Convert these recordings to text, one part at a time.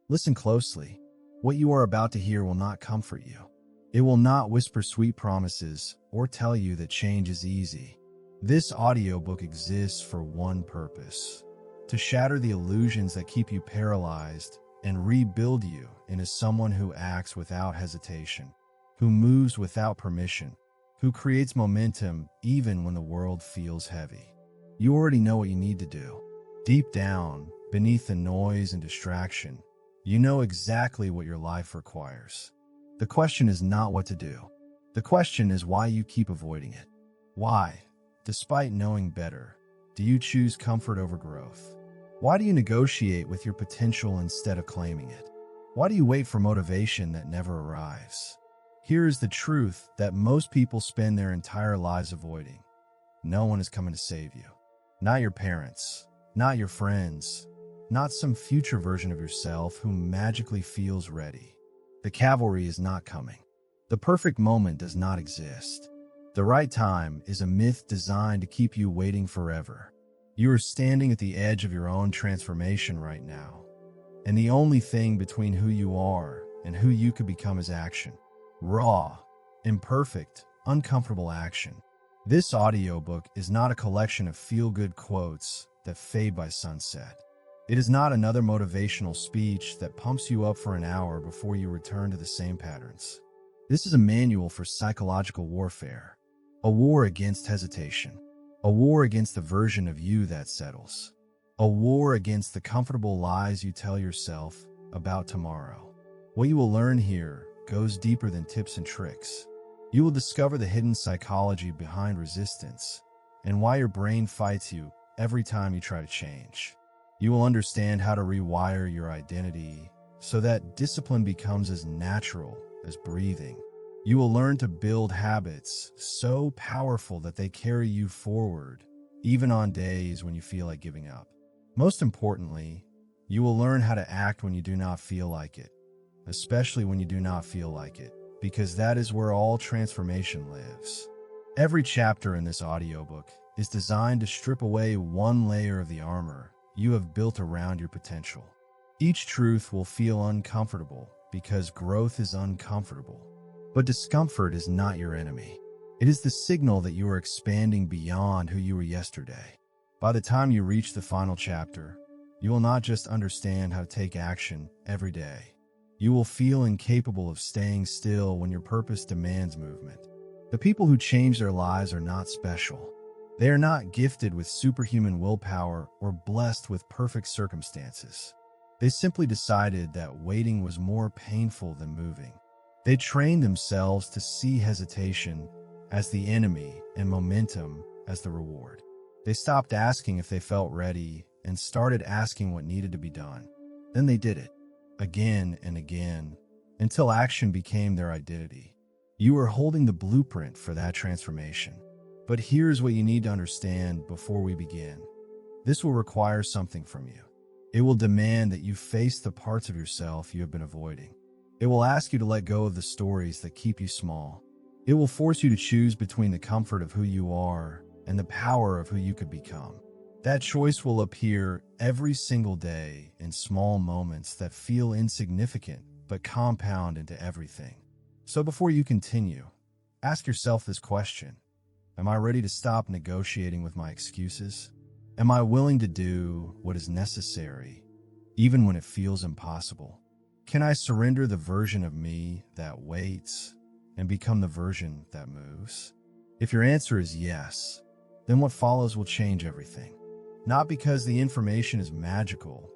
Listen closely. What you are about to hear will not comfort you. It will not whisper sweet promises or tell you that change is easy. This audiobook exists for one purpose: to shatter the illusions that keep you paralyzed and rebuild you into someone who acts without hesitation, who moves without permission, who creates momentum even when the world feels heavy. You already know what you need to do. Deep down, beneath the noise and distraction, you know exactly what your life requires. The question is not what to do. The question is why you keep avoiding it. Why, despite knowing better, do you choose comfort over growth? Why do you negotiate with your potential instead of claiming it? Why do you wait for motivation that never arrives? Here is the truth that most people spend their entire lives avoiding. No one is coming to save you. Not your parents, not your friends, not some future version of yourself who magically feels ready. The cavalry is not coming. The perfect moment does not exist. The right time is a myth designed to keep you waiting forever. You are standing at the edge of your own transformation right now, and the only thing between who you are and who you could become is action. Raw, imperfect, uncomfortable action. This audiobook is not a collection of feel-good quotes that fade by sunset. It is not another motivational speech that pumps you up for an hour before you return to the same patterns. This is a manual for psychological warfare, a war against hesitation, a war against the version of you that settles, a war against the comfortable lies you tell yourself about tomorrow. What you will learn here goes deeper than tips and tricks. You will discover the hidden psychology behind resistance and why your brain fights you every time you try to change. You will understand how to rewire your identity so that discipline becomes as natural as breathing. You will learn to build habits so powerful that they carry you forward, even on days when you feel like giving up. Most importantly, you will learn how to act when you do not feel like it, especially when you do not feel like it, because that is where all transformation lives. Every chapter in this audiobook is designed to strip away one layer of the armor you have built around your potential. Each truth will feel uncomfortable because growth is uncomfortable. But discomfort is not your enemy. It is the signal that you are expanding beyond who you were yesterday. By the time you reach the final chapter, you will not just understand how to take action every day. You will feel incapable of staying still when your purpose demands movement. The people who change their lives are not special. They are not gifted with superhuman willpower or blessed with perfect circumstances. They simply decided that waiting was more painful than moving. They trained themselves to see hesitation as the enemy and momentum as the reward. They stopped asking if they felt ready and started asking what needed to be done. Then they did it, again and again, until action became their identity. You are holding the blueprint for that transformation. But here's what you need to understand before we begin. This will require something from you. It will demand that you face the parts of yourself you have been avoiding. It will ask you to let go of the stories that keep you small. It will force you to choose between the comfort of who you are and the power of who you could become. That choice will appear every single day in small moments that feel insignificant but compound into everything. So before you continue, ask yourself this question. Am I ready to stop negotiating with my excuses? Am I willing to do what is necessary, even when it feels impossible? Can I surrender the version of me that waits and become the version that moves? If your answer is yes, then what follows will change everything. Not because the information is magical,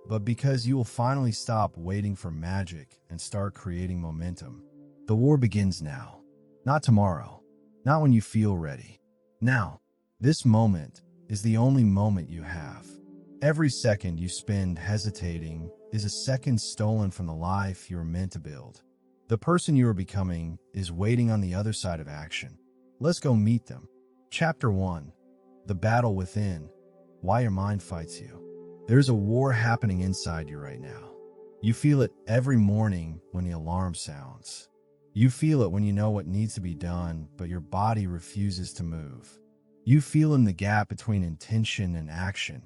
but because you will finally stop waiting for magic and start creating momentum. The war begins now, not tomorrow. Not when you feel ready. Now, this moment is the only moment you have. Every second you spend hesitating is a second stolen from the life you are meant to build. The person you are becoming is waiting on the other side of action. Let's go meet them. Chapter 1. The Battle Within. Why your mind fights you. There's a war happening inside you right now. You feel it every morning when the alarm sounds. You feel it when you know what needs to be done, but your body refuses to move. You feel in the gap between intention and action,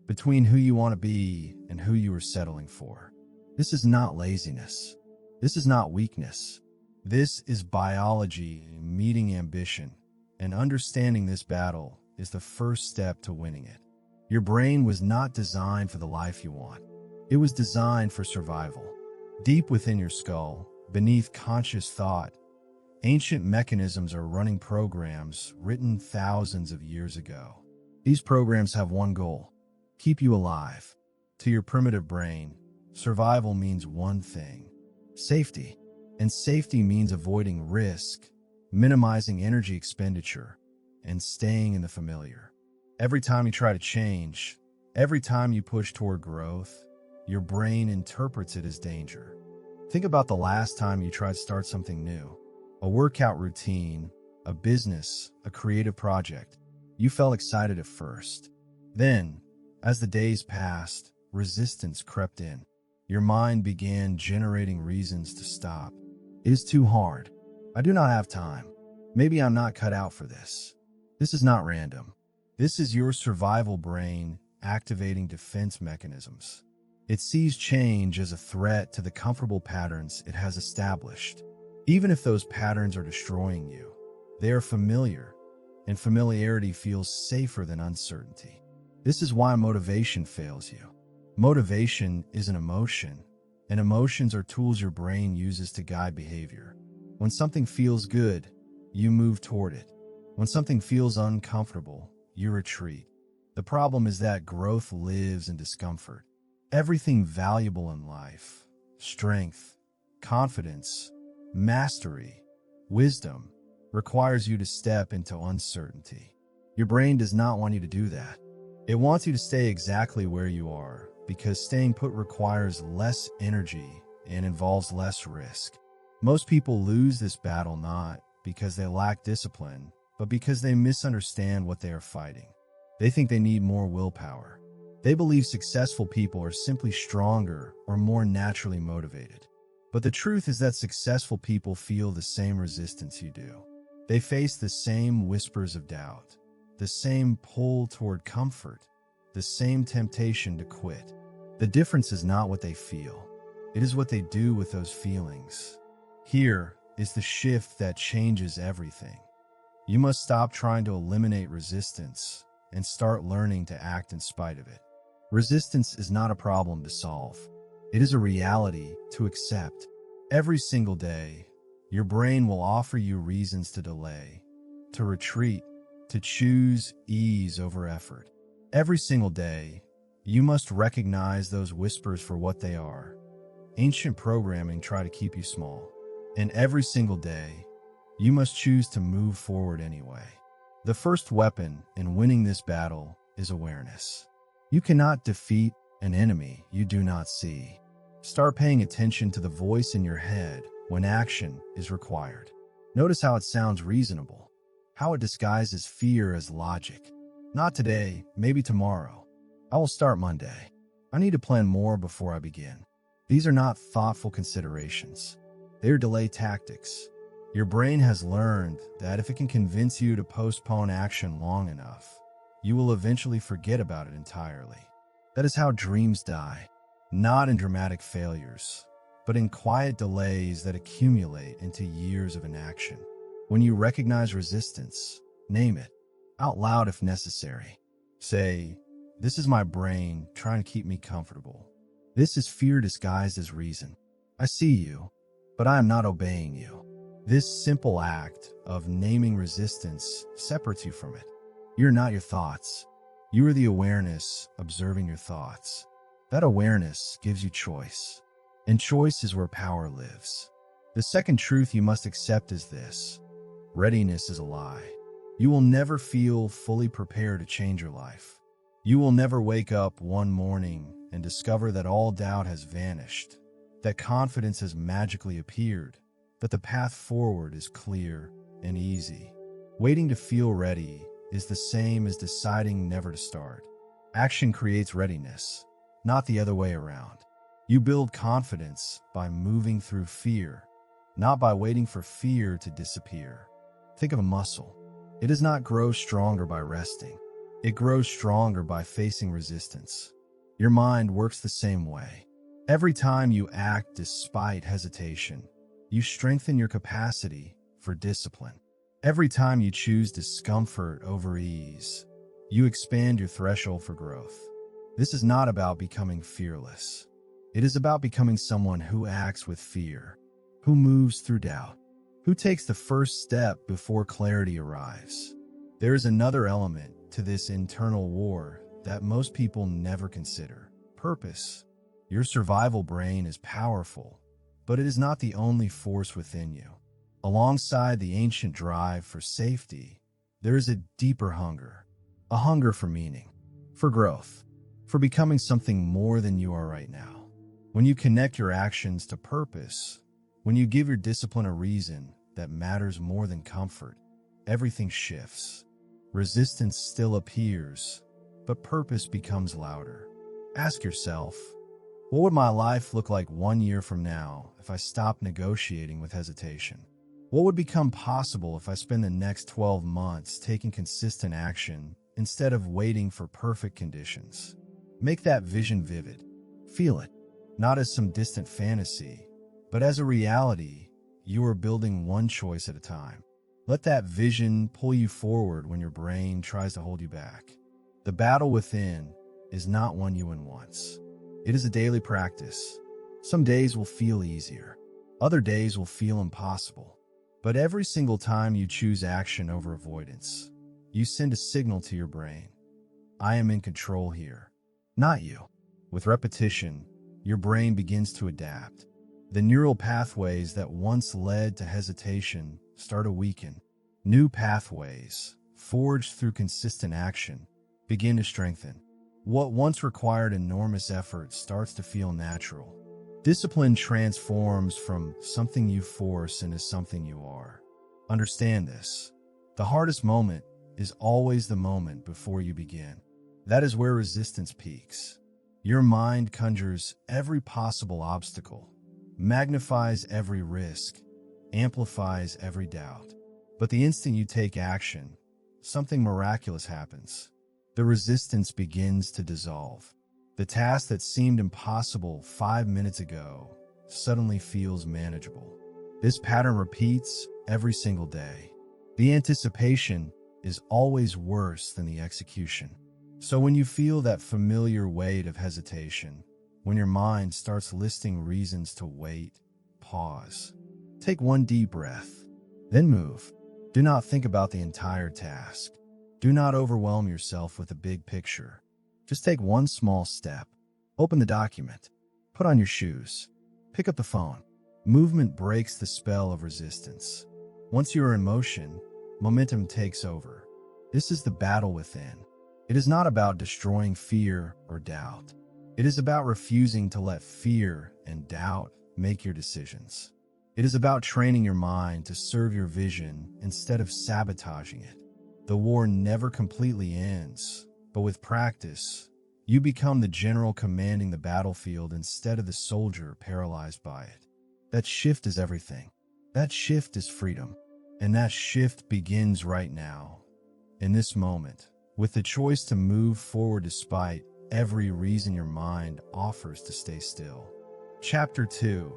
between who you want to be and who you are settling for. This is not laziness. This is not weakness. This is biology meeting ambition, and understanding this battle is the first step to winning it. Your brain was not designed for the life you want. It was designed for survival. Deep within your skull, beneath conscious thought, ancient mechanisms are running programs written thousands of years ago. These programs have one goal: keep you alive. To your primitive brain, survival means one thing: safety. And safety means avoiding risk, minimizing energy expenditure, and staying in the familiar. Every time you try to change, every time you push toward growth, your brain interprets it as danger. Think about the last time you tried to start something new: a workout routine, a business, a creative project. You felt excited at first. Then, as the days passed, resistance crept in. Your mind began generating reasons to stop. It is too hard. I do not have time. Maybe I'm not cut out for this. This is not random. This is your survival brain activating defense mechanisms. It sees change as a threat to the comfortable patterns it has established. Even if those patterns are destroying you, they are familiar, and familiarity feels safer than uncertainty. This is why motivation fails you. Motivation is an emotion, and emotions are tools your brain uses to guide behavior. When something feels good, you move toward it. When something feels uncomfortable, you retreat. The problem is that growth lives in discomfort. Everything valuable in life, strength, confidence, mastery, wisdom, requires you to step into uncertainty. Your brain does not want you to do that. It wants you to stay exactly where you are, because staying put requires less energy and involves less risk. Most people lose this battle not because they lack discipline, but because they misunderstand what they are fighting. They think they need more willpower. They believe successful people are simply stronger or more naturally motivated. But the truth is that successful people feel the same resistance you do. They face the same whispers of doubt, the same pull toward comfort, the same temptation to quit. The difference is not what they feel. It is what they do with those feelings. Here is the shift that changes everything. You must stop trying to eliminate resistance and start learning to act in spite of it. Resistance is not a problem to solve. It is a reality to accept. Every single day, your brain will offer you reasons to delay, to retreat, to choose ease over effort. Every single day, you must recognize those whispers for what they are. Ancient programming try to keep you small. And every single day, you must choose to move forward anyway. The first weapon in winning this battle is awareness. You cannot defeat an enemy you do not see. Start paying attention to the voice in your head when action is required. Notice how it sounds reasonable, how it disguises fear as logic. Not today, maybe tomorrow. I will start Monday. I need to plan more before I begin. These are not thoughtful considerations. They are delay tactics. Your brain has learned that if it can convince you to postpone action long enough, you will eventually forget about it entirely. That is how dreams die, not in dramatic failures, but in quiet delays that accumulate into years of inaction. When you recognize resistance, name it, out loud if necessary. Say, "This is my brain trying to keep me comfortable. This is fear disguised as reason. I see you, but I am not obeying you." This simple act of naming resistance separates you from it. You're not your thoughts. You are the awareness observing your thoughts. That awareness gives you choice, and choice is where power lives. The second truth you must accept is this: readiness is a lie. You will never feel fully prepared to change your life. You will never wake up one morning and discover that all doubt has vanished, that confidence has magically appeared, that the path forward is clear and easy. Waiting to feel ready is the same as deciding never to start. Action creates readiness, not the other way around. You build confidence by moving through fear, not by waiting for fear to disappear. Think of a muscle. It does not grow stronger by resting. It grows stronger by facing resistance. Your mind works the same way. Every time you act despite hesitation, you strengthen your capacity for discipline. Every time you choose discomfort over ease, you expand your threshold for growth. This is not about becoming fearless. It is about becoming someone who acts with fear, who moves through doubt, who takes the first step before clarity arrives. There is another element to this internal war that most people never consider: purpose. Your survival brain is powerful, but it is not the only force within you. Alongside the ancient drive for safety, there is a deeper hunger, a hunger for meaning, for growth, for becoming something more than you are right now. When you connect your actions to purpose, when you give your discipline a reason that matters more than comfort, everything shifts. Resistance still appears, but purpose becomes louder. Ask yourself, what would my life look like 1 year from now if I stopped negotiating with hesitation? What would become possible if I spend the next 12 months taking consistent action instead of waiting for perfect conditions? Make that vision vivid. Feel it, not as some distant fantasy, but as a reality you are building one choice at a time. Let that vision pull you forward when your brain tries to hold you back. The battle within is not one you win once. It is a daily practice. Some days will feel easier. Other days will feel impossible. But every single time you choose action over avoidance, you send a signal to your brain. I am in control here, not you. With repetition, your brain begins to adapt. The neural pathways that once led to hesitation start to weaken. New pathways, forged through consistent action, begin to strengthen. What once required enormous effort starts to feel natural. Discipline transforms from something you force into something you are. Understand this. The hardest moment is always the moment before you begin. That is where resistance peaks. Your mind conjures every possible obstacle, magnifies every risk, amplifies every doubt. But the instant you take action, something miraculous happens. The resistance begins to dissolve. The task that seemed impossible 5 minutes ago suddenly feels manageable. This pattern repeats every single day. The anticipation is always worse than the execution. So when you feel that familiar weight of hesitation, when your mind starts listing reasons to wait, pause. Take one deep breath, then move. Do not think about the entire task. Do not overwhelm yourself with the big picture. Just take one small step. Open the document. Put on your shoes. Pick up the phone. Movement breaks the spell of resistance. Once you are in motion, momentum takes over. This is the battle within. It is not about destroying fear or doubt. It is about refusing to let fear and doubt make your decisions. It is about training your mind to serve your vision instead of sabotaging it. The war never completely ends, but with practice, you become the general commanding the battlefield instead of the soldier paralyzed by it. That shift is everything. That shift is freedom. And that shift begins right now, in this moment, with the choice to move forward despite every reason your mind offers to stay still. Chapter 2.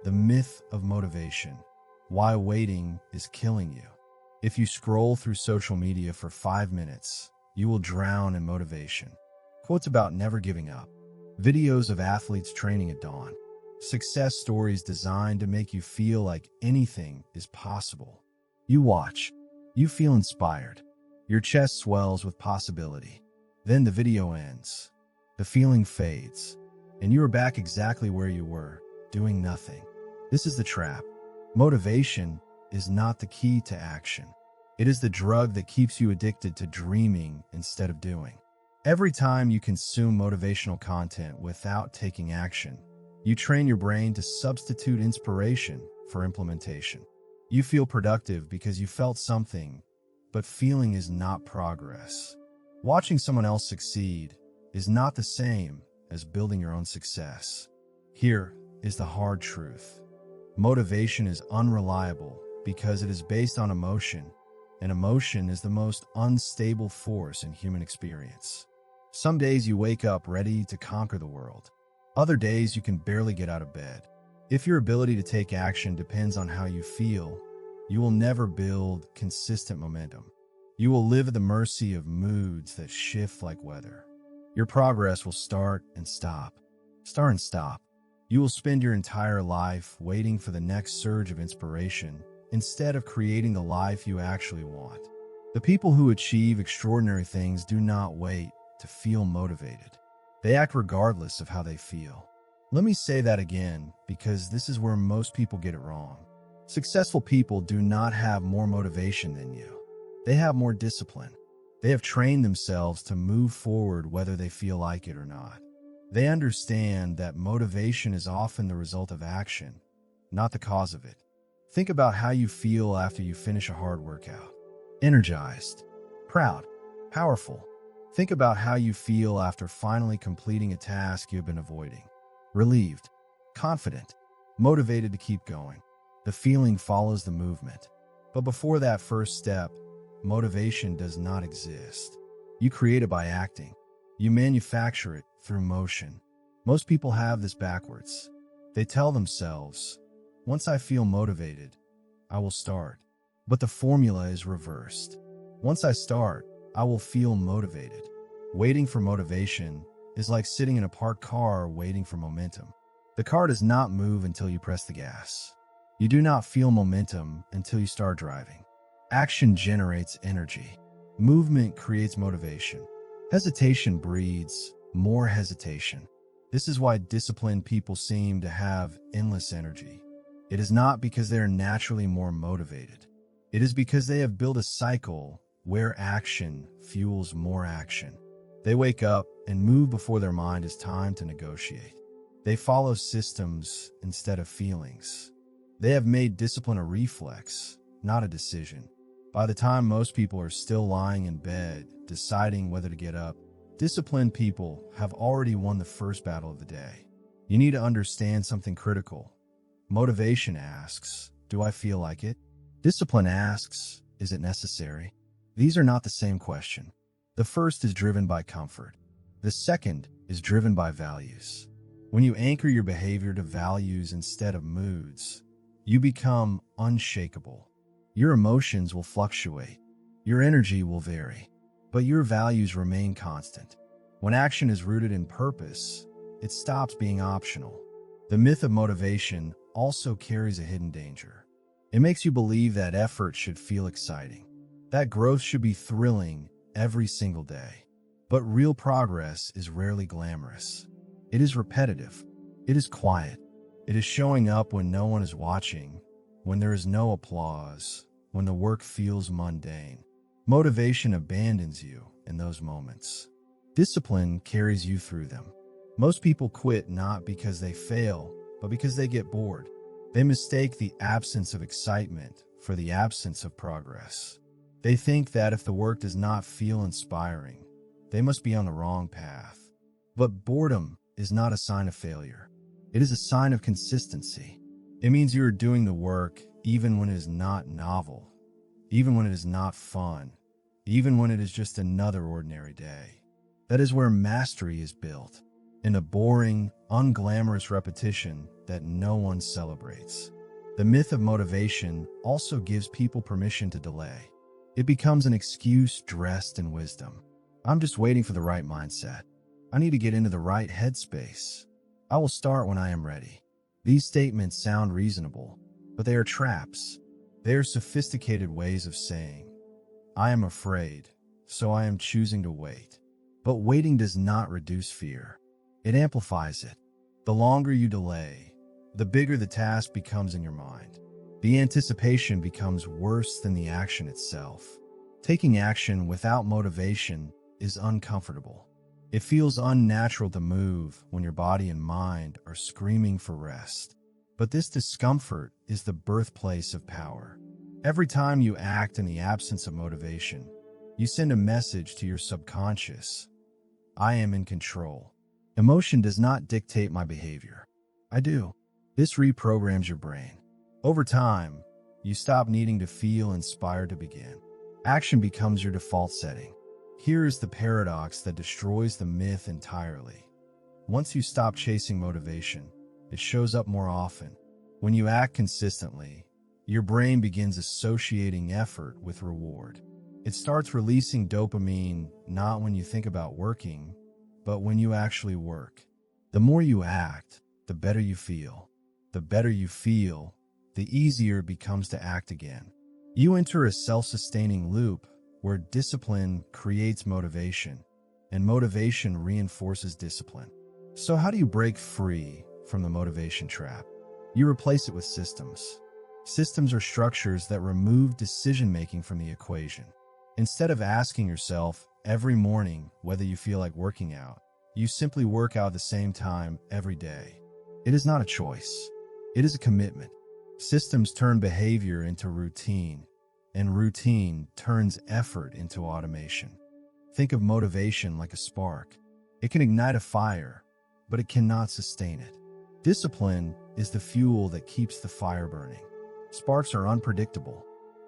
The Myth of Motivation. Why waiting is killing you. If you scroll through social media for 5 minutes, you will drown in motivation. Quotes about never giving up. Videos of athletes training at dawn. Success stories designed to make you feel like anything is possible. You watch. You feel inspired. Your chest swells with possibility. Then the video ends. The feeling fades. And you are back exactly where you were, doing nothing. This is the trap. Motivation is not the key to action. It is the drug that keeps you addicted to dreaming instead of doing. Every time you consume motivational content without taking action, you train your brain to substitute inspiration for implementation. You feel productive because you felt something, but feeling is not progress. Watching someone else succeed is not the same as building your own success. Here is the hard truth. Motivation is unreliable because it is based on emotion, and emotion is the most unstable force in human experience. Some days you wake up ready to conquer the world. Other days you can barely get out of bed. If your ability to take action depends on how you feel, you will never build consistent momentum. You will live at the mercy of moods that shift like weather. Your progress will start and stop. Start and stop. You will spend your entire life waiting for the next surge of inspiration instead of creating the life you actually want. The people who achieve extraordinary things do not wait to feel motivated. They act regardless of how they feel. Let me say that again, because this is where most people get it wrong. Successful people do not have more motivation than you. They have more discipline. They have trained themselves to move forward whether they feel like it or not. They understand that motivation is often the result of action, not the cause of it. Think about how you feel after you finish a hard workout. Energized, proud, powerful. Think about how you feel after finally completing a task you've been avoiding. Relieved, confident, motivated to keep going. The feeling follows the movement. But before that first step, motivation does not exist. You create it by acting. You manufacture it through motion. Most people have this backwards. They tell themselves, once I feel motivated, I will start. But the formula is reversed. Once I start, I will feel motivated. Waiting for motivation is like sitting in a parked car waiting for momentum. The car does not move until you press the gas. You do not feel momentum until you start driving. Action generates energy. Movement creates motivation. Hesitation breeds more hesitation. This is why disciplined people seem to have endless energy. It is not because they are naturally more motivated. It is because they have built a cycle where action fuels more action. They wake up and move before their mind has time to negotiate. They follow systems instead of feelings. They have made discipline a reflex, not a decision. By the time most people are still lying in bed, deciding whether to get up, disciplined people have already won the first battle of the day. You need to understand something critical. Motivation asks, do I feel like it? Discipline asks, is it necessary? These are not the same question. The first is driven by comfort. The second is driven by values. When you anchor your behavior to values instead of moods, you become unshakable. Your emotions will fluctuate. Your energy will vary. But your values remain constant. When action is rooted in purpose, it stops being optional. The myth of motivation also carries a hidden danger. It makes you believe that effort should feel exciting, that growth should be thrilling every single day. But real progress is rarely glamorous. It is repetitive. It is quiet. It is showing up when no one is watching, when there is no applause, when the work feels mundane. Motivation abandons you in those moments. Discipline carries you through them. Most people quit not because they fail, but because they get bored. They mistake the absence of excitement for the absence of progress. They think that if the work does not feel inspiring, they must be on the wrong path. But boredom is not a sign of failure. It is a sign of consistency. It means you are doing the work even when it is not novel, even when it is not fun, even when it is just another ordinary day. That is where mastery is built, in a boring, unglamorous repetition that no one celebrates. The myth of motivation also gives people permission to delay. It becomes an excuse dressed in wisdom. I'm just waiting for the right mindset. I need to get into the right headspace. I will start when I am ready. These statements sound reasonable, but they are traps. They are sophisticated ways of saying, I am afraid, so I am choosing to wait. But waiting does not reduce fear. It amplifies it. The longer you delay, the bigger the task becomes in your mind. The anticipation becomes worse than the action itself. Taking action without motivation is uncomfortable. It feels unnatural to move when your body and mind are screaming for rest. But this discomfort is the birthplace of power. Every time you act in the absence of motivation, you send a message to your subconscious. I am in control. Emotion does not dictate my behavior. I do. This reprograms your brain. Over time, you stop needing to feel inspired to begin. Action becomes your default setting. Here is the paradox that destroys the myth entirely. Once you stop chasing motivation, it shows up more often. When you act consistently, your brain begins associating effort with reward. It starts releasing dopamine not when you think about working, but when you actually work. The more you act, the better you feel. The better you feel, the easier it becomes to act again. You enter a self-sustaining loop where discipline creates motivation, and motivation reinforces discipline. So how do you break free from the motivation trap? You replace it with systems. Systems are structures that remove decision-making from the equation. Instead of asking yourself every morning whether you feel like working out, you simply work out at the same time every day. It is not a choice. It is a commitment. Systems turn behavior into routine, and routine turns effort into automation. Think of motivation like a spark. It can ignite a fire, but it cannot sustain it. Discipline is the fuel that keeps the fire burning. Sparks are unpredictable.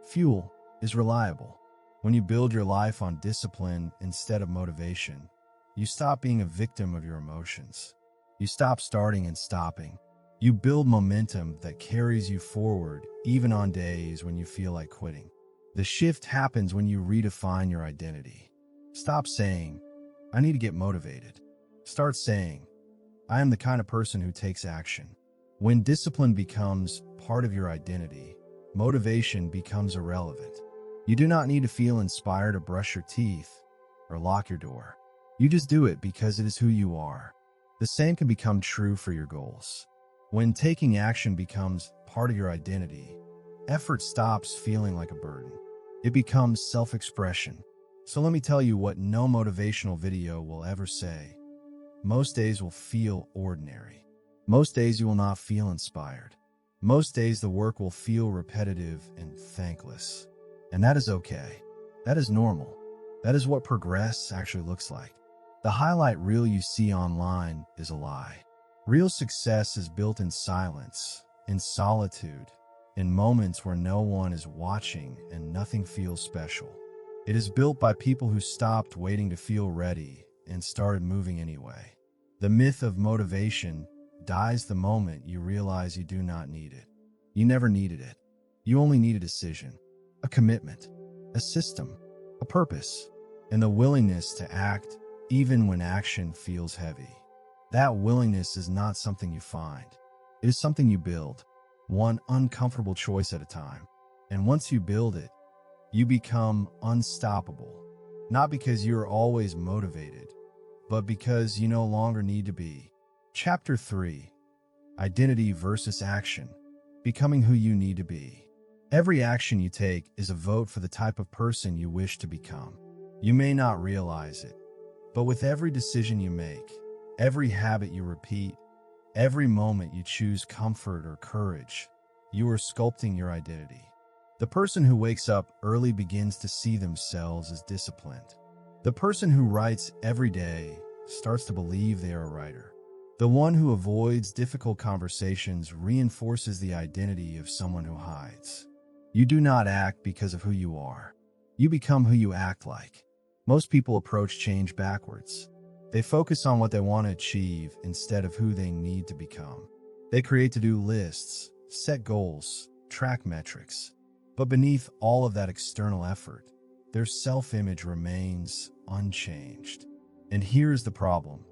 Fuel is reliable. When you build your life on discipline instead of motivation, you stop being a victim of your emotions. You stop starting and stopping. You build momentum that carries you forward even on days when you feel like quitting. The shift happens when you redefine your identity. Stop saying, "I need to get motivated." Start saying, "I am the kind of person who takes action." When discipline becomes part of your identity, motivation becomes irrelevant. You do not need to feel inspired to brush your teeth or lock your door. You just do it because it is who you are. The same can become true for your goals. When taking action becomes part of your identity, effort stops feeling like a burden. It becomes self-expression. So let me tell you what no motivational video will ever say. Most days will feel ordinary. Most days you will not feel inspired. Most days the work will feel repetitive and thankless. And that is okay. That is normal. That is what progress actually looks like. The highlight reel you see online is a lie. Real success is built in silence, in solitude, in moments where no one is watching and nothing feels special. It is built by people who stopped waiting to feel ready and started moving anyway. The myth of motivation dies the moment you realize you do not need it. You never needed it. You only need a decision, a commitment, a system, a purpose, and the willingness to act even when action feels heavy. That willingness is not something you find. It is something you build, one uncomfortable choice at a time. And once you build it, you become unstoppable. Not because you are always motivated, but because you no longer need to be. Chapter 3: Identity versus Action. Becoming who you need to be. Every action you take is a vote for the type of person you wish to become. You may not realize it, but with every decision you make, every habit you repeat, every moment you choose comfort or courage, you are sculpting your identity. The person who wakes up early begins to see themselves as disciplined. The person who writes every day starts to believe they are a writer. The one who avoids difficult conversations reinforces the identity of someone who hides. You do not act because of who you are. You become who you act like. Most people approach change backwards. They focus on what they want to achieve instead of who they need to become. They create to-do lists, set goals, track metrics. But beneath all of that external effort, their self-image remains unchanged. And here's the problem.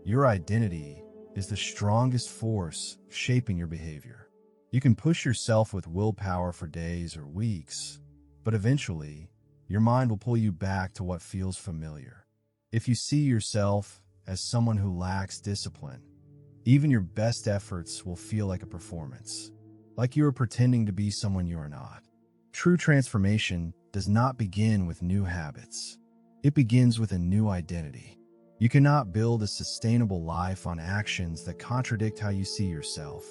Your identity is the strongest force shaping your behavior. You can push yourself with willpower for days or weeks, but eventually, your mind will pull you back to what feels familiar. If you see yourself as someone who lacks discipline, even your best efforts will feel like a performance, like you are pretending to be someone you are not. True transformation does not begin with new habits. It begins with a new identity. You cannot build a sustainable life on actions that contradict how you see yourself.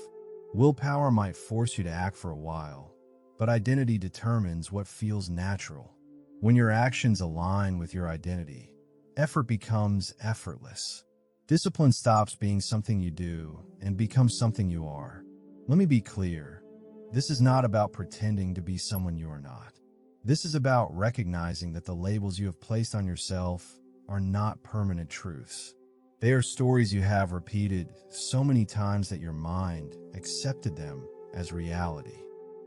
Willpower might force you to act for a while, but identity determines what feels natural. When your actions align with your identity, effort becomes effortless. Discipline stops being something you do and becomes something you are. Let me be clear. This is not about pretending to be someone you are not. This is about recognizing that the labels you have placed on yourself are not permanent truths. They are stories you have repeated so many times that your mind accepted them as reality.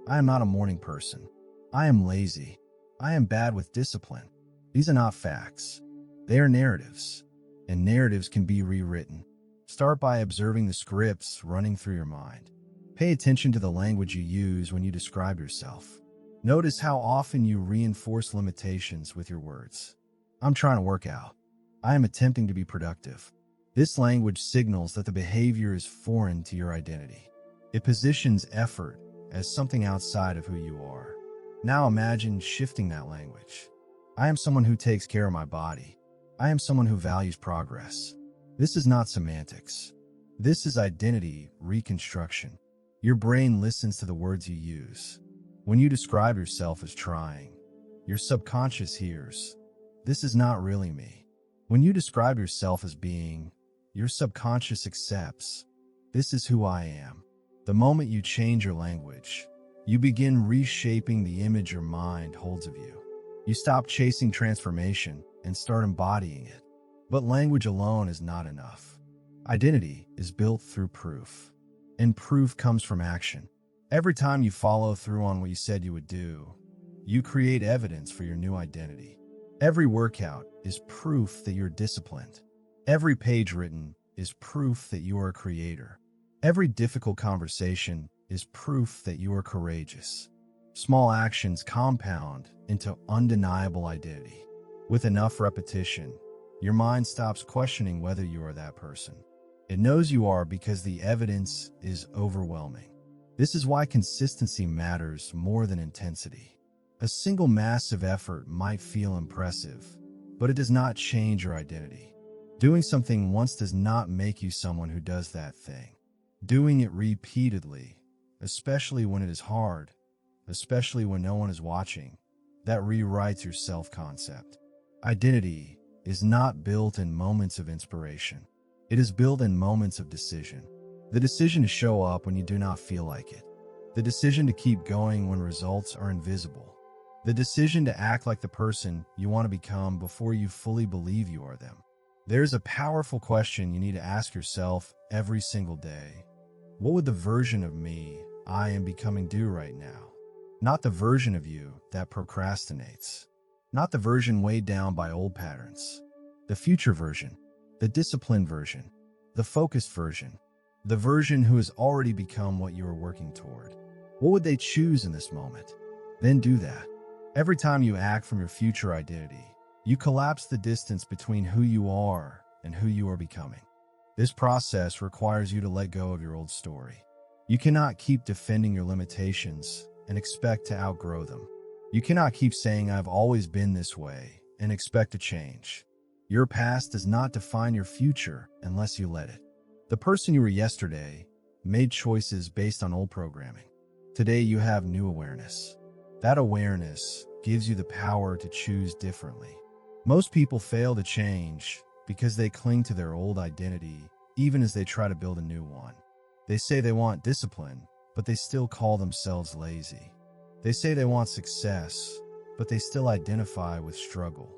I am not a morning person. I am lazy. I am bad with discipline. These are not facts. They are narratives, and narratives can be rewritten. Start by observing the scripts running through your mind. Pay attention to the language you use when you describe yourself. Notice how often you reinforce limitations with your words. I'm trying to work out. I am attempting to be productive. This language signals that the behavior is foreign to your identity. It positions effort as something outside of who you are. Now imagine shifting that language. I am someone who takes care of my body. I am someone who values progress. This is not semantics. This is identity reconstruction. Your brain listens to the words you use. When you describe yourself as trying, your subconscious hears, "This is not really me." When you describe yourself as being, your subconscious accepts, "This is who I am." The moment you change your language, you begin reshaping the image your mind holds of you. You stop chasing transformation and start embodying it. But language alone is not enough. Identity is built through proof, and proof comes from action. Every time you follow through on what you said you would do, you create evidence for your new identity. Every workout is proof that you're disciplined. Every page written is proof that you are a creator. Every difficult conversation is proof that you are courageous. Small actions compound into undeniable identity. With enough repetition, your mind stops questioning whether you are that person. It knows you are because the evidence is overwhelming. This is why consistency matters more than intensity. A single massive effort might feel impressive, but it does not change your identity. Doing something once does not make you someone who does that thing. Doing it repeatedly, especially when it is hard, especially when no one is watching, that rewrites your self-concept. Identity is not built in moments of inspiration. It is built in moments of decision. The decision to show up when you do not feel like it. The decision to keep going when results are invisible. The decision to act like the person you want to become before you fully believe you are them. There's a powerful question you need to ask yourself every single day. What would the version of me I am becoming do right now? Not the version of you that procrastinates. Not the version weighed down by old patterns. The future version. The disciplined version. The focused version. The version who has already become what you are working toward. What would they choose in this moment? Then do that. Every time you act from your future identity, you collapse the distance between who you are and who you are becoming. This process requires you to let go of your old story. You cannot keep defending your limitations and expect to outgrow them. You cannot keep saying, "I've always been this way," and expect to change. Your past does not define your future unless you let it. The person you were yesterday made choices based on old programming. Today you have new awareness. That awareness gives you the power to choose differently. Most people fail to change because they cling to their old identity even as they try to build a new one. They say they want discipline, but they still call themselves lazy. They say they want success, but they still identify with struggle.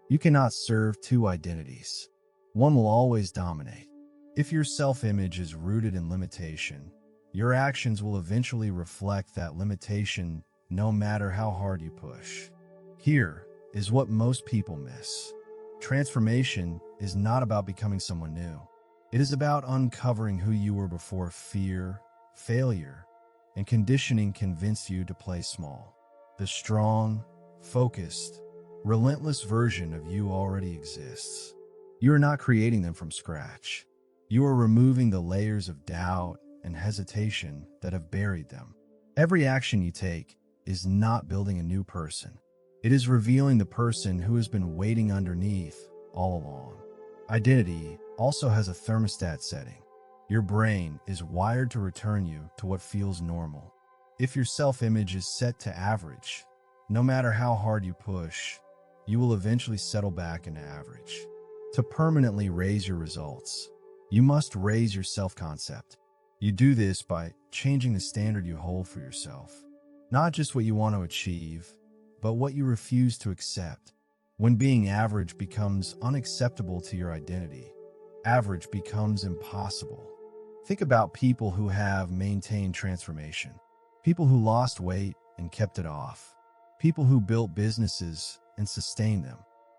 You cannot serve two identities. One will always dominate. If your self-image is rooted in limitation, your actions will eventually reflect that limitation no matter how hard you push. Here is what most people miss. Transformation is not about becoming someone new. It is about uncovering who you were before fear, failure, and conditioning convinced you to play small. The strong, focused, relentless version of you already exists. You are not creating them from scratch. You are removing the layers of doubt and hesitation that have buried them. Every action you take is not building a new person. It is revealing the person who has been waiting underneath all along. Identity also has a thermostat setting. Your brain is wired to return you to what feels normal. If your self-image is set to average, no matter how hard you push, you will eventually settle back into average. To permanently raise your results, you must raise your self-concept. You do this by changing the standard you hold for yourself. Not just what you want to achieve, but what you refuse to accept. When being average becomes unacceptable to your identity, average becomes impossible. Think about people who have maintained transformation, people who lost weight and kept it off, people who built businesses and sustained them,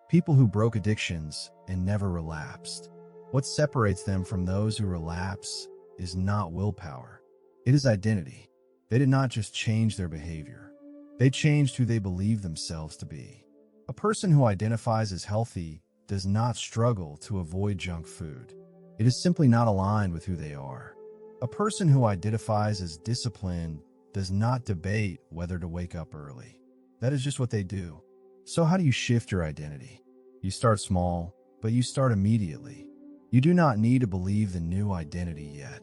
people who broke addictions and never relapsed. What separates them from those who relapse is not willpower. It is identity. They did not just change their behavior. They changed who they believe themselves to be. A person who identifies as healthy does not struggle to avoid junk food. It is simply not aligned with who they are. A person who identifies as disciplined does not debate whether to wake up early. That is just what they do. So how do you shift your identity? You start small, but you start immediately. You do not need to believe the new identity yet.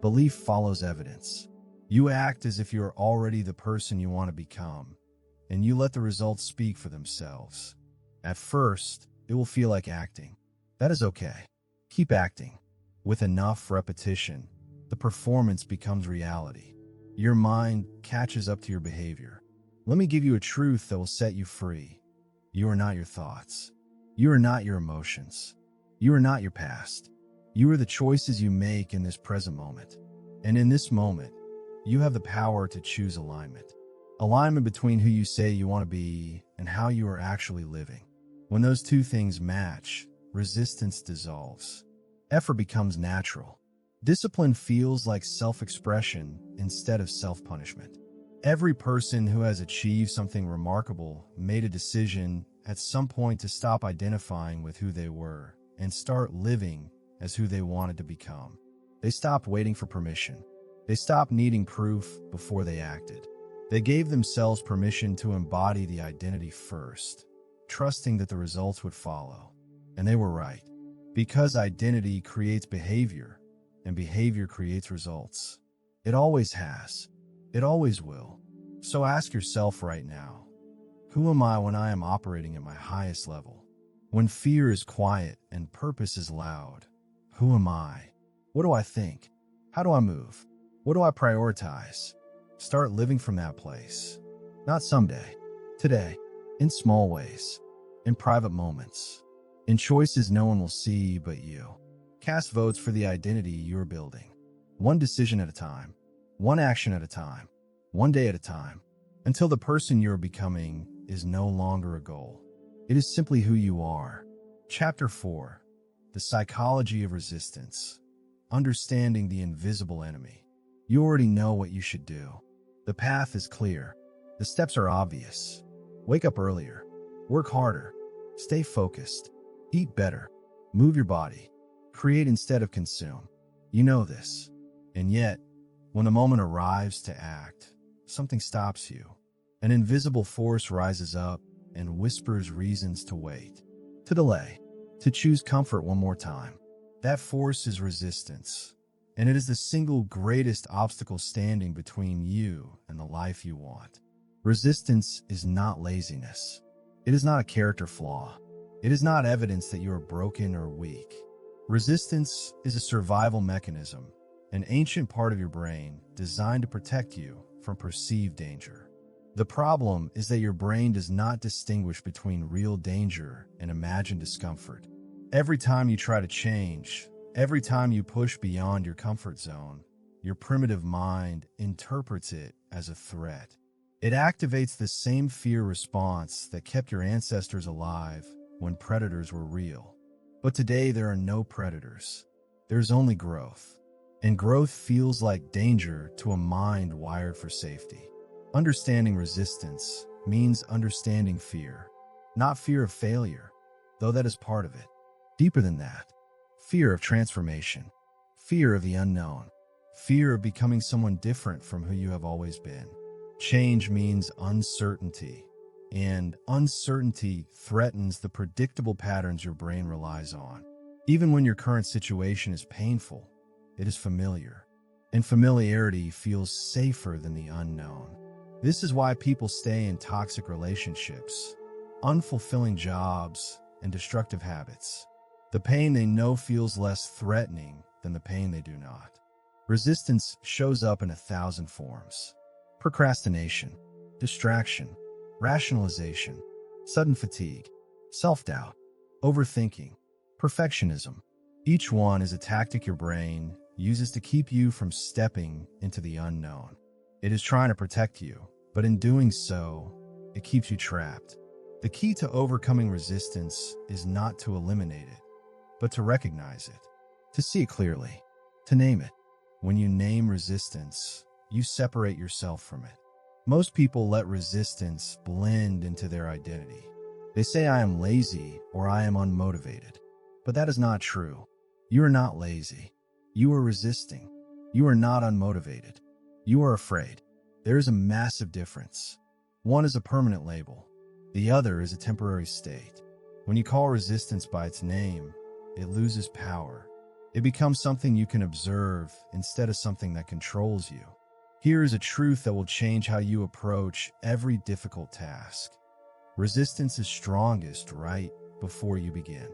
Belief follows evidence. You act as if you are already the person you want to become, and you let the results speak for themselves. At first, it will feel like acting. That is okay. Keep acting. With enough repetition, the performance becomes reality. Your mind catches up to your behavior. Let me give you a truth that will set you free. You are not your thoughts. You are not your emotions. You are not your past. You are the choices you make in this present moment. And in this moment, you have the power to choose alignment. Alignment between who you say you want to be and how you are actually living. When those two things match, resistance dissolves. Effort becomes natural. Discipline feels like self-expression instead of self-punishment. Every person who has achieved something remarkable made a decision at some point to stop identifying with who they were and start living as who they wanted to become. They stopped waiting for permission. They stopped needing proof before they acted. They gave themselves permission to embody the identity first, trusting that the results would follow. And they were right. Because identity creates behavior, and behavior creates results. It always has. It always will. So ask yourself right now, who am I when I am operating at my highest level? When fear is quiet and purpose is loud, who am I? What do I think? How do I move? What do I prioritize? Start living from that place. Not someday. Today. In small ways. In private moments. In choices no one will see but you. Cast votes for the identity you're building. One decision at a time. One action at a time. One day at a time. Until the person you're becoming is no longer a goal. It is simply who you are. Chapter 4. The Psychology of Resistance. Understanding the invisible enemy. You already know what you should do. The path is clear. The steps are obvious. Wake up earlier. Work harder. Stay focused. Eat better. Move your body. Create instead of consume. You know this. And yet, when the moment arrives to act, something stops you. An invisible force rises up and whispers reasons to wait, to delay, to choose comfort one more time. That force is resistance, and it is the single greatest obstacle standing between you and the life you want. Resistance is not laziness. It is not a character flaw. It is not evidence that you are broken or weak. Resistance is a survival mechanism, an ancient part of your brain designed to protect you from perceived danger. The problem is that your brain does not distinguish between real danger and imagined discomfort. Every time you try to change, every time you push beyond your comfort zone, your primitive mind interprets it as a threat. It activates the same fear response that kept your ancestors alive when predators were real. But today there are no predators. There's only growth. And growth feels like danger to a mind wired for safety. Understanding resistance means understanding fear. Not fear of failure, though that is part of it. Deeper than that, fear of transformation, fear of the unknown, fear of becoming someone different from who you have always been. Change means uncertainty, and uncertainty threatens the predictable patterns your brain relies on. Even when your current situation is painful, it is familiar, and familiarity feels safer than the unknown. This is why people stay in toxic relationships, unfulfilling jobs, and destructive habits. The pain they know feels less threatening than the pain they do not. Resistance shows up in 1,000 forms. Procrastination, distraction, rationalization, sudden fatigue, self-doubt, overthinking, perfectionism, Each one is a tactic your brain uses to keep you from stepping into the unknown. It is trying to protect you, but in doing so, it keeps you trapped. The key to overcoming resistance is not to eliminate it, but to recognize it, to see it clearly, to name it. When you name resistance, you separate yourself from it. Most people let resistance blend into their identity. They say, "I am lazy," or "I am unmotivated." But that is not true. You are not lazy. You are resisting. You are not unmotivated. You are afraid. There is a massive difference. One is a permanent label. The other is a temporary state. When you call resistance by its name, it loses power. It becomes something you can observe instead of something that controls you. Here is a truth that will change how you approach every difficult task. Resistance is strongest right before you begin.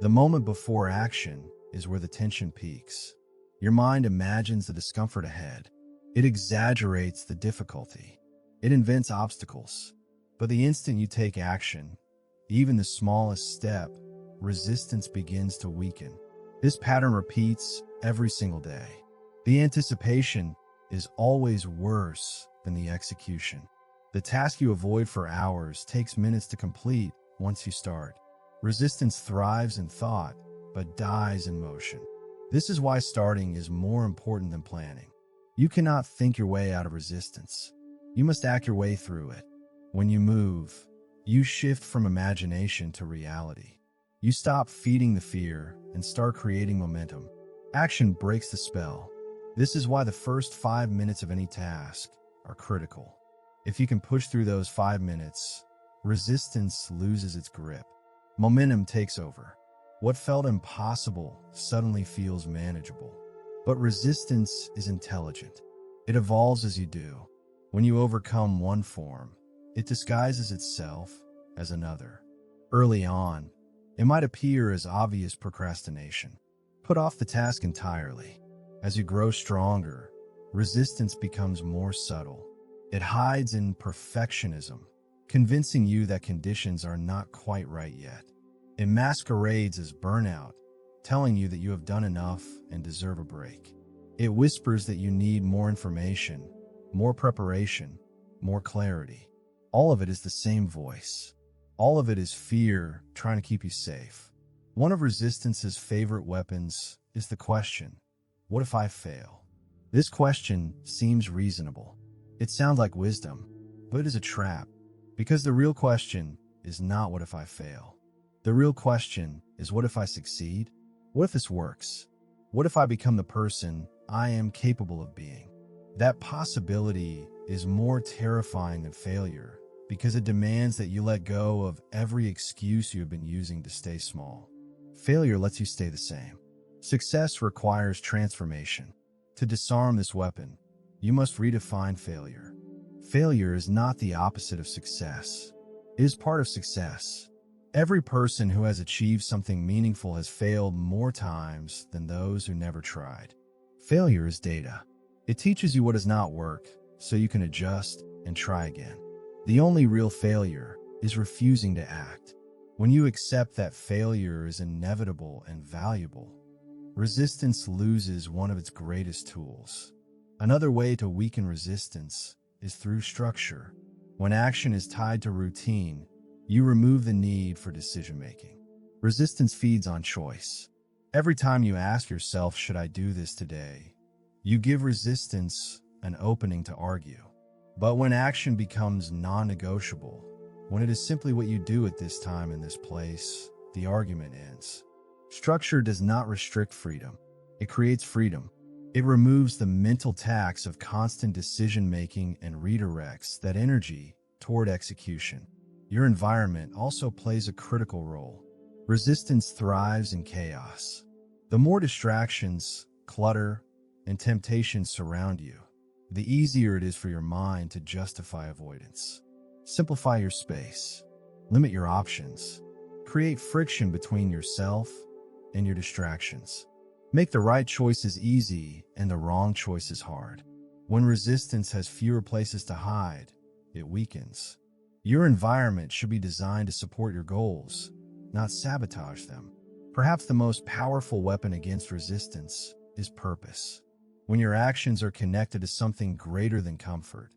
The moment before action is where the tension peaks. Your mind imagines the discomfort ahead. It exaggerates the difficulty. It invents obstacles. But the instant you take action, even the smallest step, resistance begins to weaken. This pattern repeats every single day. The anticipation is always worse than the execution. The task you avoid for hours takes minutes to complete once you start. Resistance thrives in thought, but dies in motion. This is why starting is more important than planning. You cannot think your way out of resistance. You must act your way through it. When you move, you shift from imagination to reality. You stop feeding the fear and start creating momentum. Action breaks the spell. This is why the first 5 minutes of any task are critical. If you can push through those 5 minutes, resistance loses its grip. Momentum takes over. What felt impossible suddenly feels manageable. But resistance is intelligent. It evolves as you do. When you overcome one form, it disguises itself as another. Early on, it might appear as obvious procrastination. Put off the task entirely. As you grow stronger, resistance becomes more subtle. It hides in perfectionism, convincing you that conditions are not quite right yet. It masquerades as burnout, telling you that you have done enough and deserve a break. It whispers that you need more information, more preparation, more clarity. All of it is the same voice. All of it is fear trying to keep you safe. One of resistance's favorite weapons is the question, what if I fail? This question seems reasonable. It sounds like wisdom, but it is a trap. Because the real question is not what if I fail. The real question is what if I succeed? What if this works? What if I become the person I am capable of being? That possibility is more terrifying than failure because it demands that you let go of every excuse you have been using to stay small. Failure lets you stay the same. Success requires transformation. To disarm this weapon, you must redefine failure. Failure is not the opposite of success. It is part of success. Every person who has achieved something meaningful has failed more times than those who never tried. Failure is data. It teaches you what does not work, so you can adjust and try again. The only real failure is refusing to act. When you accept that failure is inevitable and valuable, resistance loses one of its greatest tools. Another way to weaken resistance is through structure. When action is tied to routine, you remove the need for decision-making. Resistance feeds on choice. Every time you ask yourself, should I do this today? You give resistance an opening to argue. But when action becomes non-negotiable, when it is simply what you do at this time in this place, the argument ends. Structure does not restrict freedom. It creates freedom. It removes the mental tax of constant decision-making and redirects that energy toward execution. Your environment also plays a critical role. Resistance thrives in chaos. The more distractions, clutter, and temptations surround you, the easier it is for your mind to justify avoidance. Simplify your space. Limit your options. Create friction between yourself and your distractions. Make the right choices easy and the wrong choices hard. When resistance has fewer places to hide, it weakens. Your environment should be designed to support your goals, not sabotage them. Perhaps the most powerful weapon against resistance is purpose. When your actions are connected to something greater than comfort,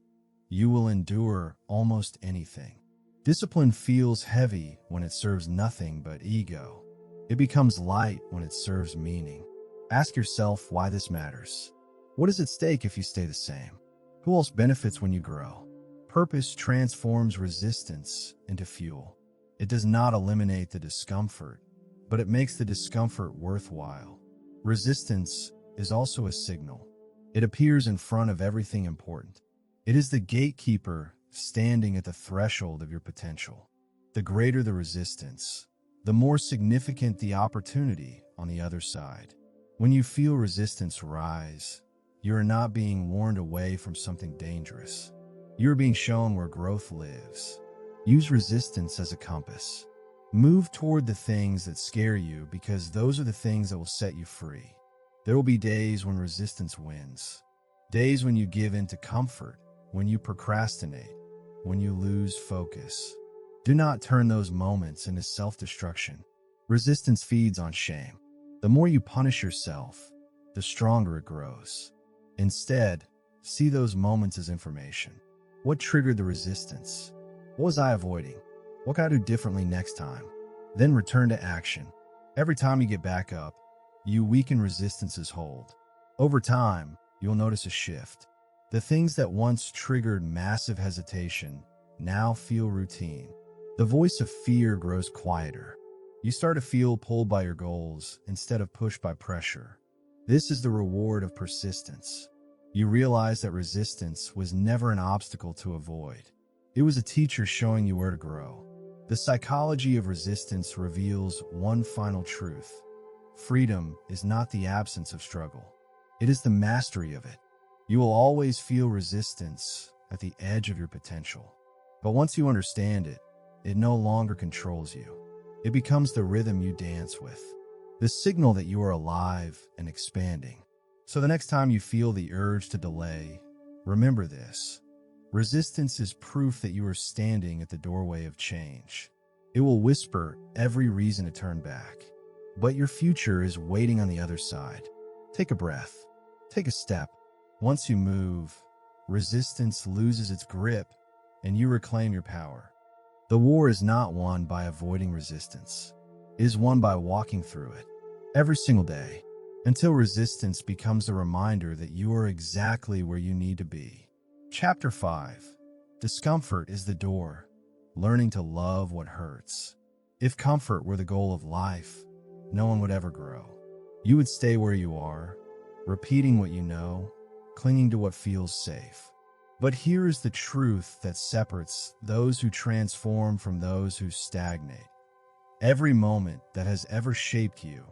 you will endure almost anything. Discipline feels heavy when it serves nothing but ego. It becomes light when it serves meaning. Ask yourself why this matters. What is at stake if you stay the same? Who else benefits when you grow? Purpose transforms resistance into fuel. It does not eliminate the discomfort, but it makes the discomfort worthwhile. Resistance is also a signal. It appears in front of everything important. It is the gatekeeper standing at the threshold of your potential. The greater the resistance, the more significant the opportunity on the other side. When you feel resistance rise, you are not being warned away from something dangerous. You are being shown where growth lives. Use resistance as a compass. Move toward the things that scare you because those are the things that will set you free. There will be days when resistance wins. Days when you give in to comfort, when you procrastinate, when you lose focus. Do not turn those moments into self-destruction. Resistance feeds on shame. The more you punish yourself, the stronger it grows. Instead, see those moments as information. What triggered the resistance? What was I avoiding? What can I do differently next time? Then return to action. Every time you get back up, you weaken resistance's hold. Over time, you'll notice a shift. The things that once triggered massive hesitation now feel routine. The voice of fear grows quieter. You start to feel pulled by your goals instead of pushed by pressure. This is the reward of persistence. You realize that resistance was never an obstacle to avoid. It was a teacher showing you where to grow. The psychology of resistance reveals one final truth. Freedom is not the absence of struggle. It is the mastery of it. You will always feel resistance at the edge of your potential. But once you understand it, it no longer controls you. It becomes the rhythm you dance with, the signal that you are alive and expanding. So the next time you feel the urge to delay, remember this. Resistance is proof that you are standing at the doorway of change. It will whisper every reason to turn back. But your future is waiting on the other side. Take a breath. Take a step. Once you move, resistance loses its grip and you reclaim your power. The war is not won by avoiding resistance. It is won by walking through it every single day until resistance becomes a reminder that you are exactly where you need to be. Chapter 5. Discomfort is the door. Learning to love what hurts. If comfort were the goal of life, no one would ever grow. You would stay where you are, repeating what you know, clinging to what feels safe. But here is the truth that separates those who transform from those who stagnate. Every moment that has ever shaped you,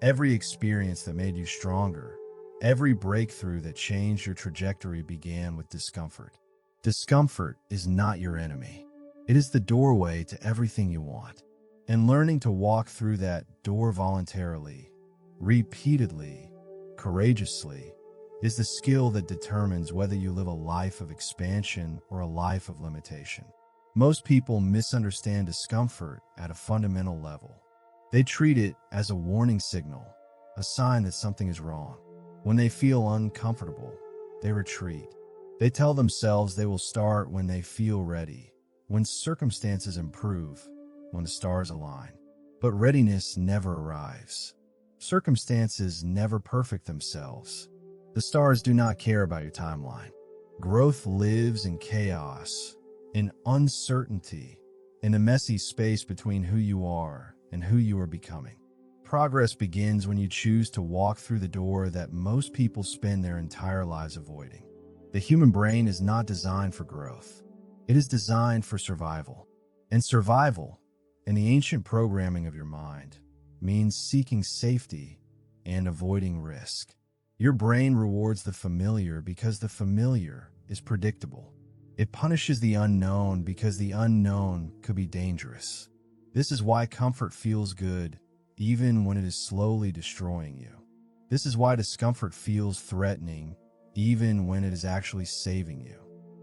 every experience that made you stronger, every breakthrough that changed your trajectory began with discomfort. Discomfort is not your enemy. It is the doorway to everything you want. And learning to walk through that door voluntarily, repeatedly, courageously, is the skill that determines whether you live a life of expansion or a life of limitation. Most people misunderstand discomfort at a fundamental level. They treat it as a warning signal, a sign that something is wrong. When they feel uncomfortable, they retreat. They tell themselves they will start when they feel ready, when circumstances improve, when the stars align. But readiness never arrives. Circumstances never perfect themselves. The stars do not care about your timeline. Growth lives in chaos, in uncertainty, in a messy space between who you are and who you are becoming. Progress begins when you choose to walk through the door that most people spend their entire lives avoiding. The human brain is not designed for growth. It is designed for survival. And survival, in the ancient programming of your mind, means seeking safety and avoiding risk. Your brain rewards the familiar because the familiar is predictable. It punishes the unknown because the unknown could be dangerous. This is why comfort feels good even when it is slowly destroying you. This is why discomfort feels threatening even when it is actually saving you.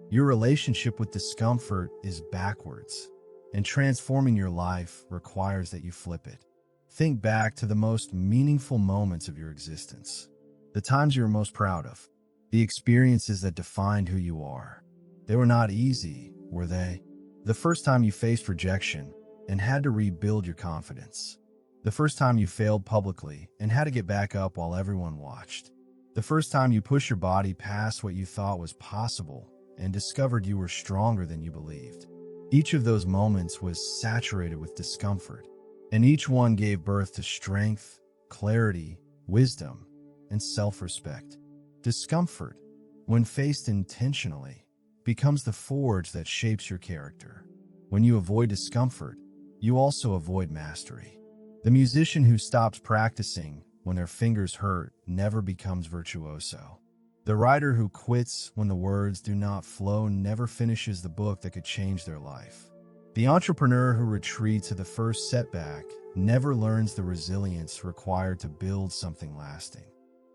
Your relationship with discomfort is backwards, and transforming your life requires that you flip it. Think back to the most meaningful moments of your existence, the times you were most proud of, the experiences that defined who you are. They were not easy, were they? The first time you faced rejection and had to rebuild your confidence. The first time you failed publicly and had to get back up while everyone watched. The first time you pushed your body past what you thought was possible and discovered you were stronger than you believed. Each of those moments was saturated with discomfort, and each one gave birth to strength, clarity, wisdom, and self-respect. Discomfort, when faced intentionally, becomes the forge that shapes your character. When you avoid discomfort, you also avoid mastery. The musician who stops practicing when their fingers hurt never becomes virtuoso. The writer who quits when the words do not flow never finishes the book that could change their life. The entrepreneur who retreats to the first setback never learns the resilience required to build something lasting.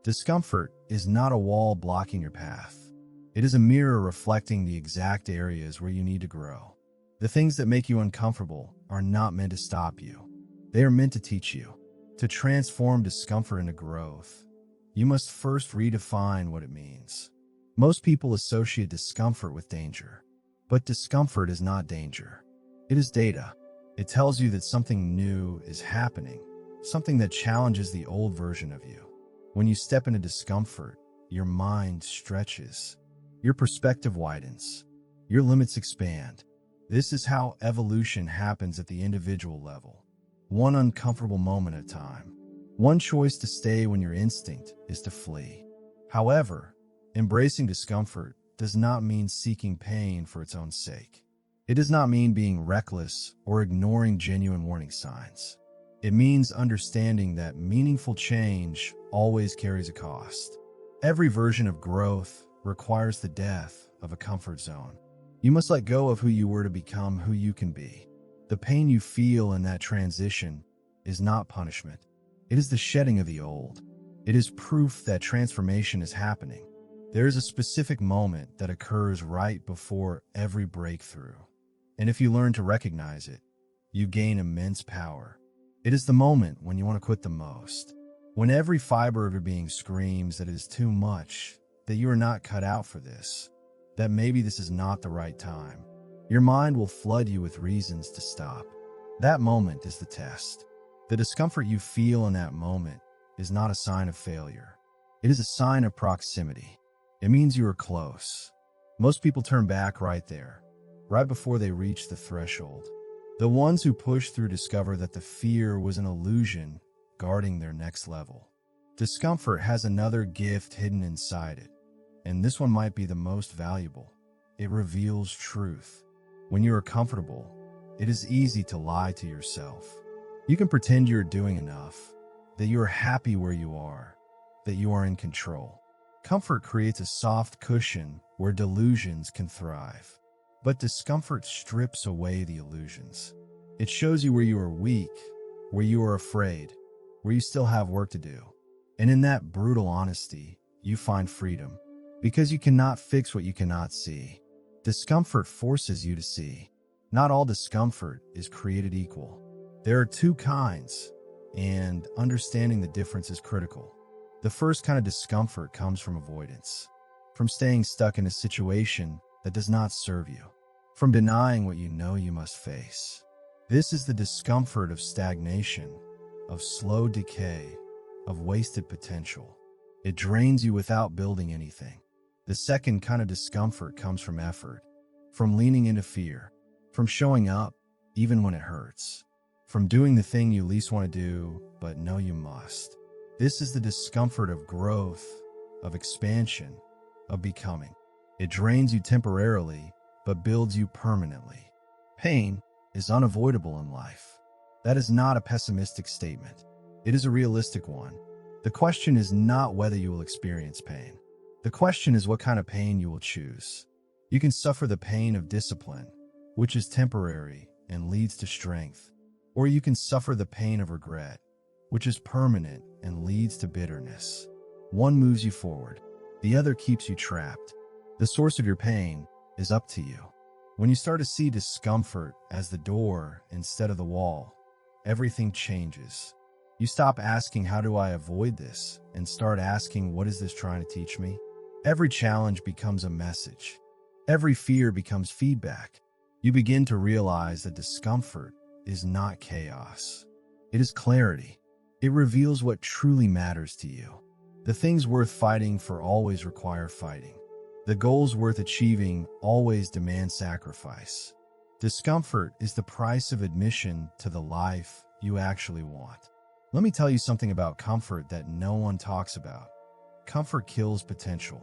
Discomfort is not a wall blocking your path. It is a mirror reflecting the exact areas where you need to grow. The things that make you uncomfortable are not meant to stop you. They are meant to teach you. To transform discomfort into growth, you must first redefine what it means. Most people associate discomfort with danger, but discomfort is not danger. It is data. It tells you that something new is happening, something that challenges the old version of you. When you step into discomfort, your mind stretches, your perspective widens, your limits expand. This is how evolution happens at the individual level. One uncomfortable moment at a time. One choice to stay when your instinct is to flee. However, embracing discomfort does not mean seeking pain for its own sake. It does not mean being reckless or ignoring genuine warning signs. It means understanding that meaningful change always carries a cost. Every version of growth requires the death of a comfort zone. You must let go of who you were to become who you can be. The pain you feel in that transition is not punishment. It is the shedding of the old. It is proof that transformation is happening. There is a specific moment that occurs right before every breakthrough. And if you learn to recognize it, you gain immense power. It is the moment when you want to quit the most. When every fiber of your being screams that it is too much, that you are not cut out for this, that maybe this is not the right time. Your mind will flood you with reasons to stop. That moment is the test. The discomfort you feel in that moment is not a sign of failure. It is a sign of proximity. It means you are close. Most people turn back right there, right before they reach the threshold. The ones who push through discover that the fear was an illusion guarding their next level. Discomfort has another gift hidden inside it, and this one might be the most valuable. It reveals truth. When you are comfortable, it is easy to lie to yourself. You can pretend you're doing enough, that you are happy where you are, that you are in control. Comfort creates a soft cushion where delusions can thrive. But discomfort strips away the illusions. It shows you where you are weak, where you are afraid, where you still have work to do. And in that brutal honesty, you find freedom, because you cannot fix what you cannot see. Discomfort forces you to see. Not all discomfort is created equal. There are two kinds, and understanding the difference is critical. The first kind of discomfort comes from avoidance, from staying stuck in a situation that does not serve you, from denying what you know you must face. This is the discomfort of stagnation, of slow decay, of wasted potential. It drains you without building anything. The second kind of discomfort comes from effort, from leaning into fear, from showing up even when it hurts, from doing the thing you least want to do but know you must. This is the discomfort of growth, of expansion, of becoming. It drains you temporarily but builds you permanently. Pain is unavoidable in life. That is not a pessimistic statement. It is a realistic one. The question is not whether you will experience pain. The question is what kind of pain you will choose. You can suffer the pain of discipline, which is temporary and leads to strength, or you can suffer the pain of regret, which is permanent and leads to bitterness. One moves you forward, the other keeps you trapped. The source of your pain is up to you. When you start to see discomfort as the door instead of the wall, everything changes. You stop asking, how do I avoid this? And start asking, what is this trying to teach me? Every challenge becomes a message. Every fear becomes feedback. You begin to realize that discomfort is not chaos. It is clarity. It reveals what truly matters to you. The things worth fighting for always require fighting. The goals worth achieving always demand sacrifice. Discomfort is the price of admission to the life you actually want. Let me tell you something about comfort that no one talks about. Comfort kills potential.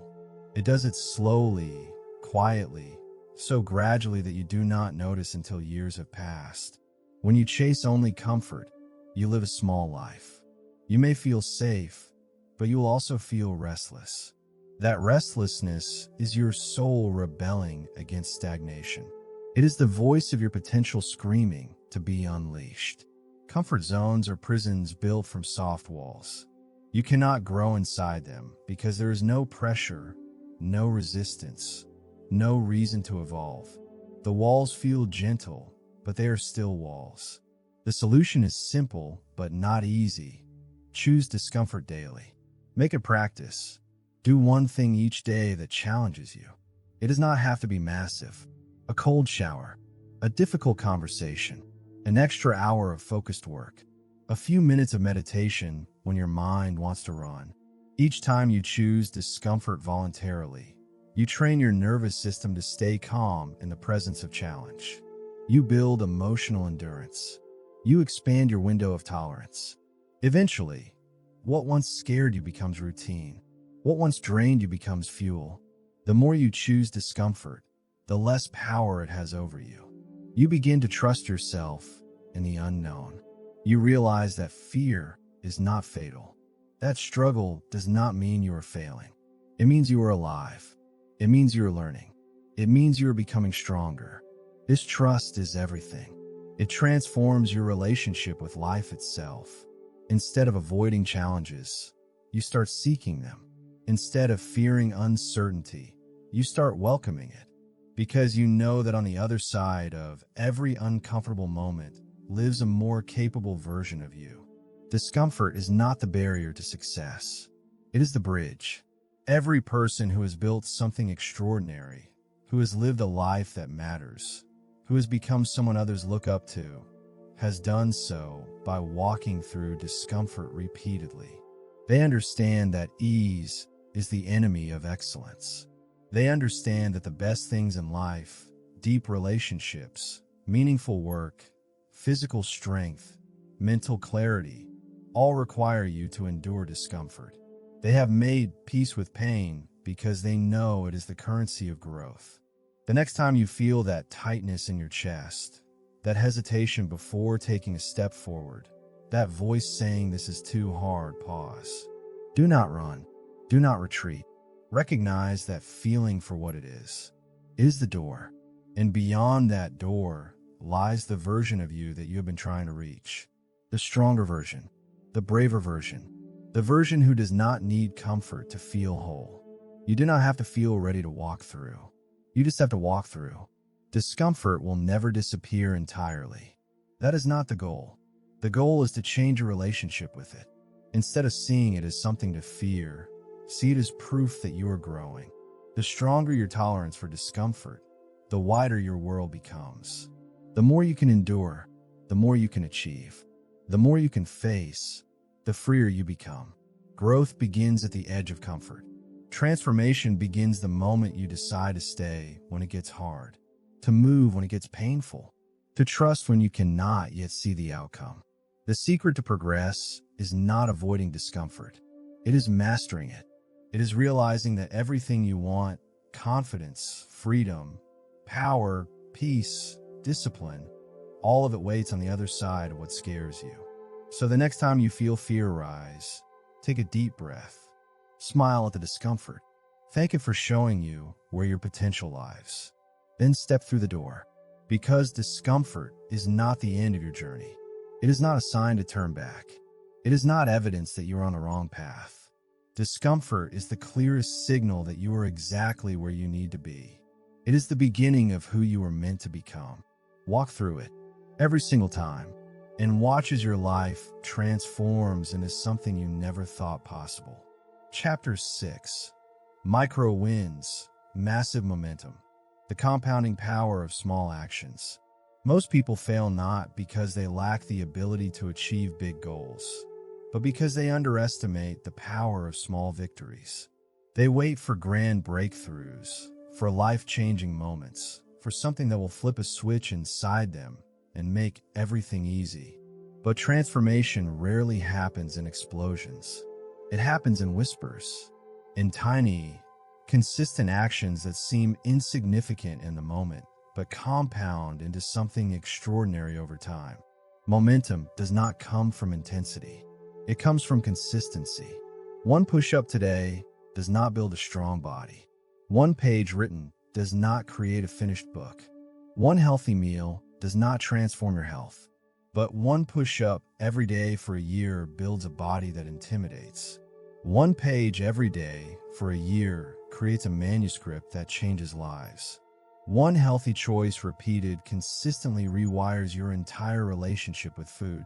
It does it slowly, quietly, so gradually that you do not notice until years have passed. When you chase only comfort, you live a small life. You may feel safe, but you will also feel restless. That restlessness is your soul rebelling against stagnation. It is the voice of your potential screaming to be unleashed. Comfort zones are prisons built from soft walls. You cannot grow inside them because there is no pressure, no resistance, no reason to evolve. The walls feel gentle, but they are still walls. The solution is simple, but not easy. Choose discomfort daily. Make it practice. Do one thing each day that challenges you. It does not have to be massive. A cold shower, a difficult conversation, an extra hour of focused work, a few minutes of meditation when your mind wants to run. Each time you choose discomfort voluntarily, you train your nervous system to stay calm in the presence of challenge. You build emotional endurance. You expand your window of tolerance. Eventually, what once scared you becomes routine. What once drained you becomes fuel. The more you choose discomfort, the less power it has over you. You begin to trust yourself in the unknown. You realize that fear is not fatal. That struggle does not mean you are failing. It means you are alive. It means you are learning. It means you are becoming stronger. This trust is everything. It transforms your relationship with life itself. Instead of avoiding challenges, you start seeking them. Instead of fearing uncertainty, you start welcoming it. Because you know that on the other side of every uncomfortable moment lives a more capable version of you. Discomfort is not the barrier to success. It is the bridge. Every person who has built something extraordinary, who has lived a life that matters, who has become someone others look up to, has done so by walking through discomfort repeatedly. They understand that ease is the enemy of excellence. They understand that the best things in life, deep relationships, meaningful work, physical strength, mental clarity, all require you to endure discomfort. They have made peace with pain because they know it is the currency of growth. The next time you feel that tightness in your chest, that hesitation before taking a step forward, that voice saying this is too hard, pause. Do not run. Do not retreat. Recognize that feeling for what it is. It is the door. And beyond that door lies the version of you that you have been trying to reach. The stronger version. The braver version. The version who does not need comfort to feel whole. You do not have to feel ready to walk through. You just have to walk through. Discomfort will never disappear entirely. That is not the goal. The goal is to change your relationship with it. Instead of seeing it as something to fear, see it as proof that you are growing. The stronger your tolerance for discomfort, the wider your world becomes. The more you can endure, the more you can achieve. The more you can face, the freer you become. Growth begins at the edge of comfort. Transformation begins the moment you decide to stay when it gets hard, to move when it gets painful, to trust when you cannot yet see the outcome. The secret to progress is not avoiding discomfort. It is mastering it. It is realizing that everything you want, confidence, freedom, power, peace, discipline, all of it waits on the other side of what scares you. So the next time you feel fear rise, take a deep breath. Smile at the discomfort. Thank it for showing you where your potential lies. Then step through the door. Because discomfort is not the end of your journey. It is not a sign to turn back. It is not evidence that you are on the wrong path. Discomfort is the clearest signal that you are exactly where you need to be. It is the beginning of who you are meant to become. Walk through it every single time. and watch as your life transforms into something you never thought possible. Chapter 6. Micro Wins, Massive Momentum. The compounding power of small actions. Most people fail not because they lack the ability to achieve big goals, but because they underestimate the power of small victories. They wait for grand breakthroughs, for life-changing moments, for something that will flip a switch inside them and make everything easy. But transformation rarely happens in explosions. It happens in whispers, in tiny, consistent actions that seem insignificant in the moment, but compound into something extraordinary over time. Momentum does not come from intensity. It comes from consistency. One push-up today does not build a strong body. One page written does not create a finished book. One healthy meal does not transform your health. But one push-up every day for a year builds a body that intimidates. One page every day for a year creates a manuscript that changes lives. One healthy choice repeated consistently rewires your entire relationship with food.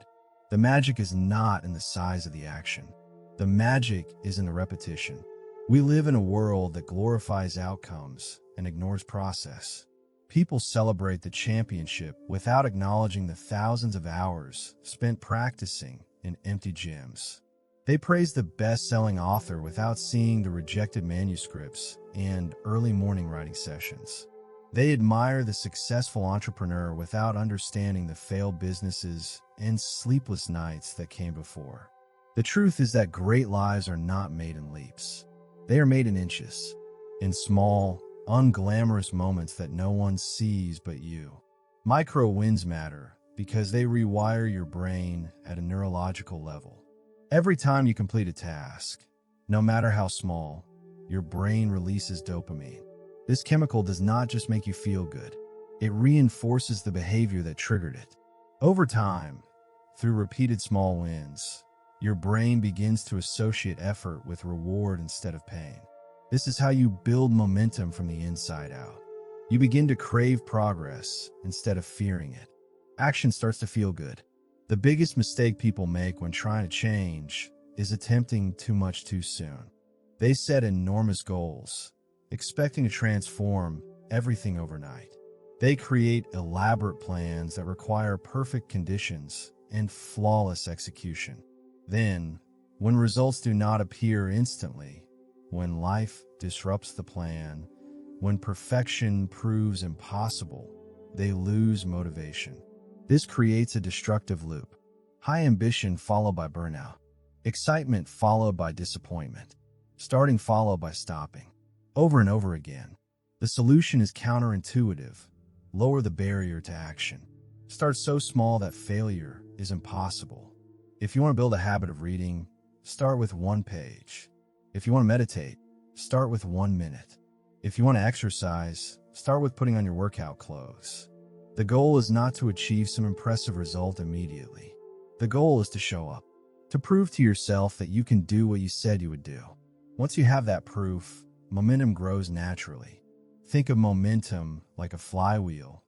The magic is not in the size of the action. The magic is in the repetition. We live in a world that glorifies outcomes and ignores process. People celebrate the championship without acknowledging the thousands of hours spent practicing in empty gyms. They praise the best-selling author without seeing the rejected manuscripts and early morning writing sessions. They admire the successful entrepreneur without understanding the failed businesses and sleepless nights that came before. The truth is that great lives are not made in leaps. They are made in inches, in small, unglamorous moments that no one sees but you. Micro wins matter because they rewire your brain at a neurological level. Every time you complete a task, no matter how small, your brain releases dopamine. This chemical does not just make you feel good. It reinforces the behavior that triggered it. Over time, through repeated small wins, your brain begins to associate effort with reward instead of pain. This is how you build momentum from the inside out. You begin to crave progress instead of fearing it. Action starts to feel good. The biggest mistake people make when trying to change is attempting too much too soon. They set enormous goals, expecting to transform everything overnight. They create elaborate plans that require perfect conditions and flawless execution. Then, when results do not appear instantly, when life disrupts the plan, when perfection proves impossible, they lose motivation. This creates a destructive loop. High ambition followed by burnout. Excitement followed by disappointment. Starting followed by stopping. Over and over again. The solution is counterintuitive. Lower the barrier to action. Start so small that failure is impossible. If you want to build a habit of reading, start with one page. If you want to meditate, start with 1 minute. If you want to exercise, start with putting on your workout clothes. The goal is not to achieve some impressive result immediately. The goal is to show up, to prove to yourself that you can do what you said you would do. Once you have that proof, momentum grows naturally. Think of momentum like a flywheel,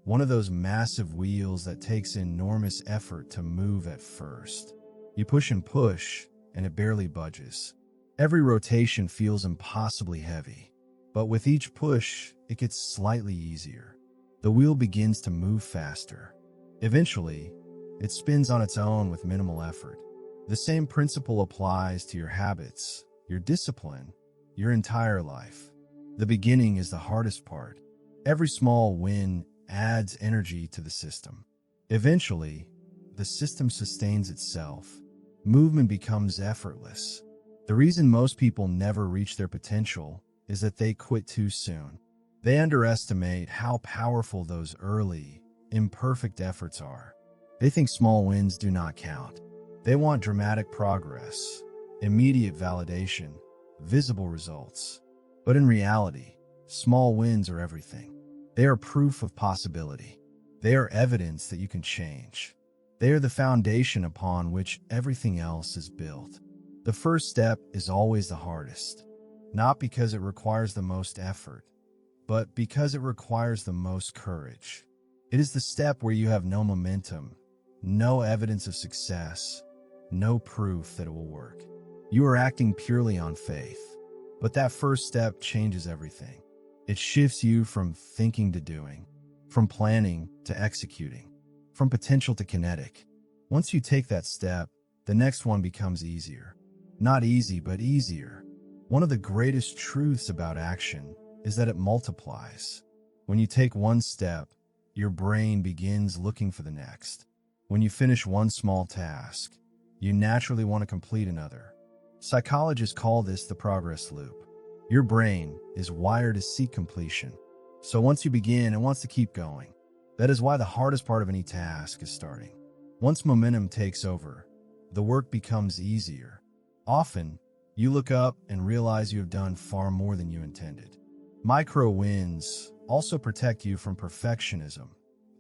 one of those massive wheels that takes enormous effort to move at first. You push, and it barely budges. Every rotation feels impossibly heavy, but with each push, it gets slightly easier. The wheel begins to move faster. Eventually, it spins on its own with minimal effort. The same principle applies to your habits, your discipline, your entire life. The beginning is the hardest part. Every small win adds energy to the system. Eventually, the system sustains itself. Movement becomes effortless. The reason most people never reach their potential is that they quit too soon. They underestimate how powerful those early, imperfect efforts are. They think small wins do not count. They want dramatic progress, immediate validation, visible results. But in reality, small wins are everything. They are proof of possibility. They are evidence that you can change. They are the foundation upon which everything else is built. The first step is always the hardest, not because it requires the most effort, but because it requires the most courage. It is the step where you have no momentum, no evidence of success, no proof that it will work. You are acting purely on faith. But that first step changes everything. It shifts you from thinking to doing, from planning to executing, from potential to kinetic. Once you take that step, the next one becomes easier. Not easy, but easier. One of the greatest truths about action is that it multiplies. When you take one step, your brain begins looking for the next. When you finish one small task, you naturally want to complete another. Psychologists call this the progress loop. Your brain is wired to seek completion. So once you begin, it wants to keep going. That is why the hardest part of any task is starting. Once momentum takes over, the work becomes easier. Often, you look up and realize you have done far more than you intended. Micro wins also protect you from perfectionism,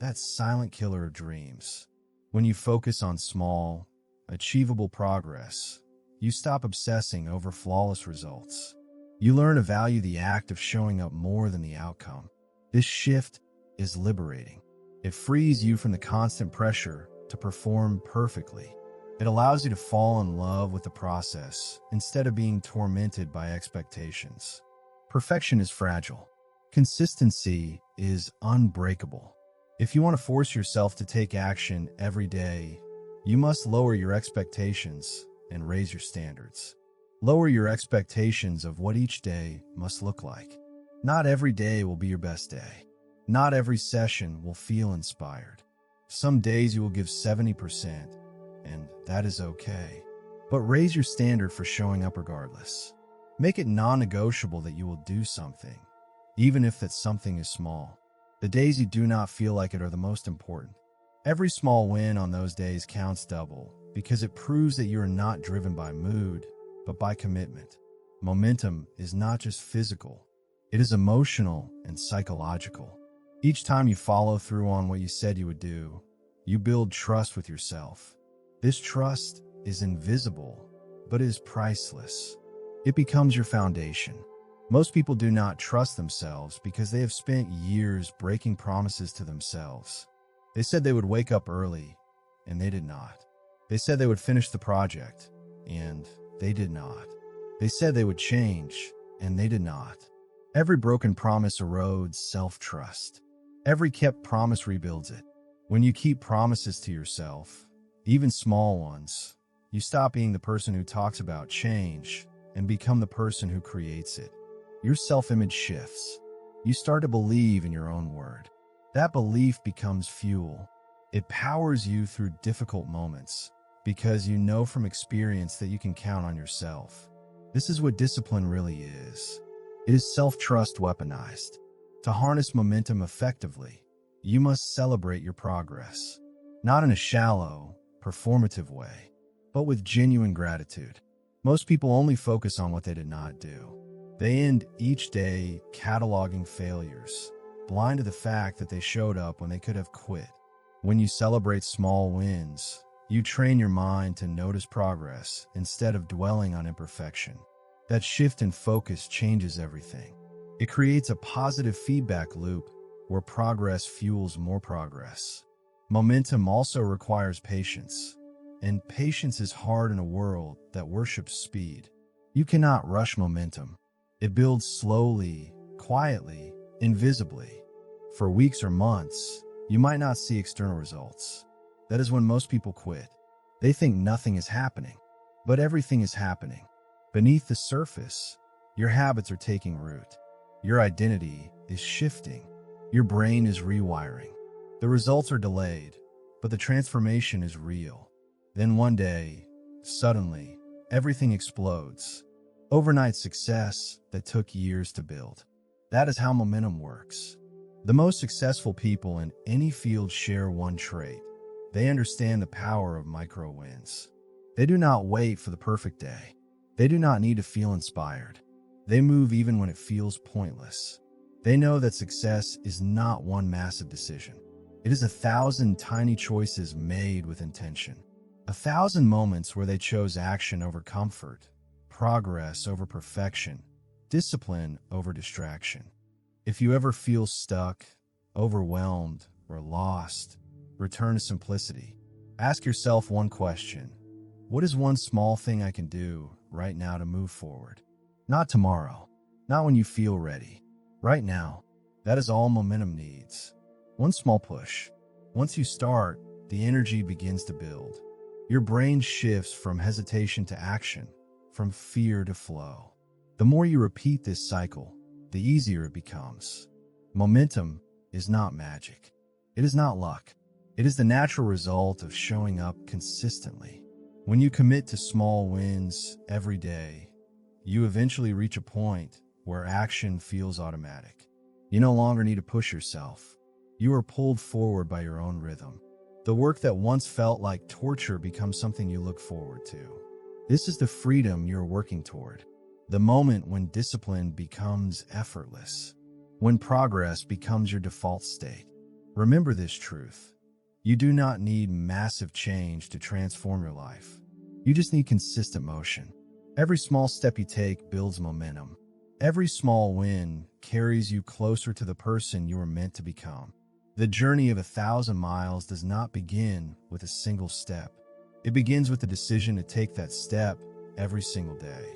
that silent killer of dreams. When you focus on small, achievable progress, you stop obsessing over flawless results. You learn to value the act of showing up more than the outcome. This shift is liberating. It frees you from the constant pressure to perform perfectly. It allows you to fall in love with the process instead of being tormented by expectations. Perfection is fragile. Consistency is unbreakable. If you want to force yourself to take action every day, you must lower your expectations and raise your standards. Lower your expectations of what each day must look like. Not every day will be your best day. Not every session will feel inspired. Some days you will give 70%, and that is okay. But raise your standard for showing up regardless. Make it non-negotiable that you will do something, even if that something is small. The days you do not feel like it are the most important. Every small win on those days counts double because it proves that you are not driven by mood, but by commitment. Momentum is not just physical. It is emotional and psychological. Each time you follow through on what you said you would do, you build trust with yourself. This trust is invisible, but is priceless. It becomes your foundation. Most people do not trust themselves because they have spent years breaking promises to themselves. They said they would wake up early, and they did not. They said they would finish the project, and they did not. They said they would change, and they did not. Every broken promise erodes self-trust. Every kept promise rebuilds it. When you keep promises to yourself, even small ones, you stop being the person who talks about change and become the person who creates it. Your self-image shifts. You start to believe in your own word. That belief becomes fuel. It powers you through difficult moments because you know from experience that you can count on yourself. This is what discipline really is. It is self-trust weaponized. To harness momentum effectively, you must celebrate your progress, not in a shallow, performative way, but with genuine gratitude. Most people only focus on what they did not do. They end each day cataloging failures, blind to the fact that they showed up when they could have quit. When you celebrate small wins, you train your mind to notice progress instead of dwelling on imperfection. That shift in focus changes everything. It creates a positive feedback loop where progress fuels more progress. Momentum also requires patience, and patience is hard in a world that worships speed. You cannot rush momentum. It builds slowly, quietly, invisibly. For weeks or months, you might not see external results. That is when most people quit. They think nothing is happening, but everything is happening. Beneath the surface, your habits are taking root. Your identity is shifting. Your brain is rewiring. The results are delayed, but the transformation is real. Then one day, suddenly, everything explodes. Overnight success that took years to build. That is how momentum works. The most successful people in any field share one trait. They understand the power of micro wins. They do not wait for the perfect day. They do not need to feel inspired. They move even when it feels pointless. They know that success is not one massive decision. It is 1,000 tiny choices made with intention. 1,000 moments where they chose action over comfort, progress over perfection, discipline over distraction. If you ever feel stuck, overwhelmed, or lost, return to simplicity. Ask yourself one question. What is one small thing I can do right now to move forward? Not tomorrow, not when you feel ready. Right now. That is all momentum needs. One small push. Once you start, the energy begins to build. Your brain shifts from hesitation to action, from fear to flow. The more you repeat this cycle, the easier it becomes. Momentum is not magic. It is not luck. It is the natural result of showing up consistently. When you commit to small wins every day, you eventually reach a point where action feels automatic. You no longer need to push yourself. You are pulled forward by your own rhythm. The work that once felt like torture becomes something you look forward to. This is the freedom you're working toward. The moment when discipline becomes effortless. When progress becomes your default state. Remember this truth. You do not need massive change to transform your life. You just need consistent motion. Every small step you take builds momentum. Every small win carries you closer to the person you were meant to become. The journey of 1,000 miles does not begin with a single step. It begins with the decision to take that step every single day.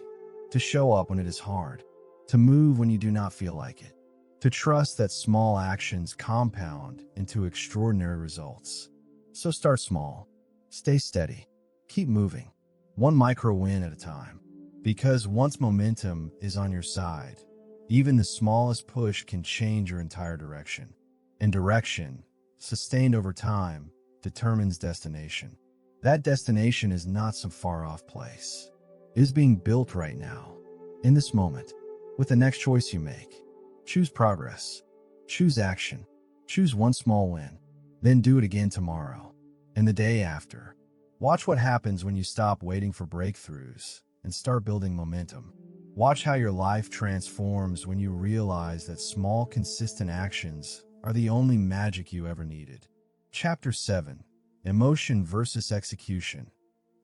To show up when it is hard. To move when you do not feel like it. To trust that small actions compound into extraordinary results. So start small. Stay steady. Keep moving. One micro win at a time. Because once momentum is on your side, even the smallest push can change your entire direction. And direction, sustained over time, determines destination. That destination is not some far-off place. It is being built right now, in this moment, with the next choice you make. Choose progress. Choose action. Choose one small win. Then do it again tomorrow, and the day after. Watch what happens when you stop waiting for breakthroughs and start building momentum. Watch how your life transforms when you realize that small, consistent actions are the only magic you ever needed. Chapter 7. Emotion versus Execution.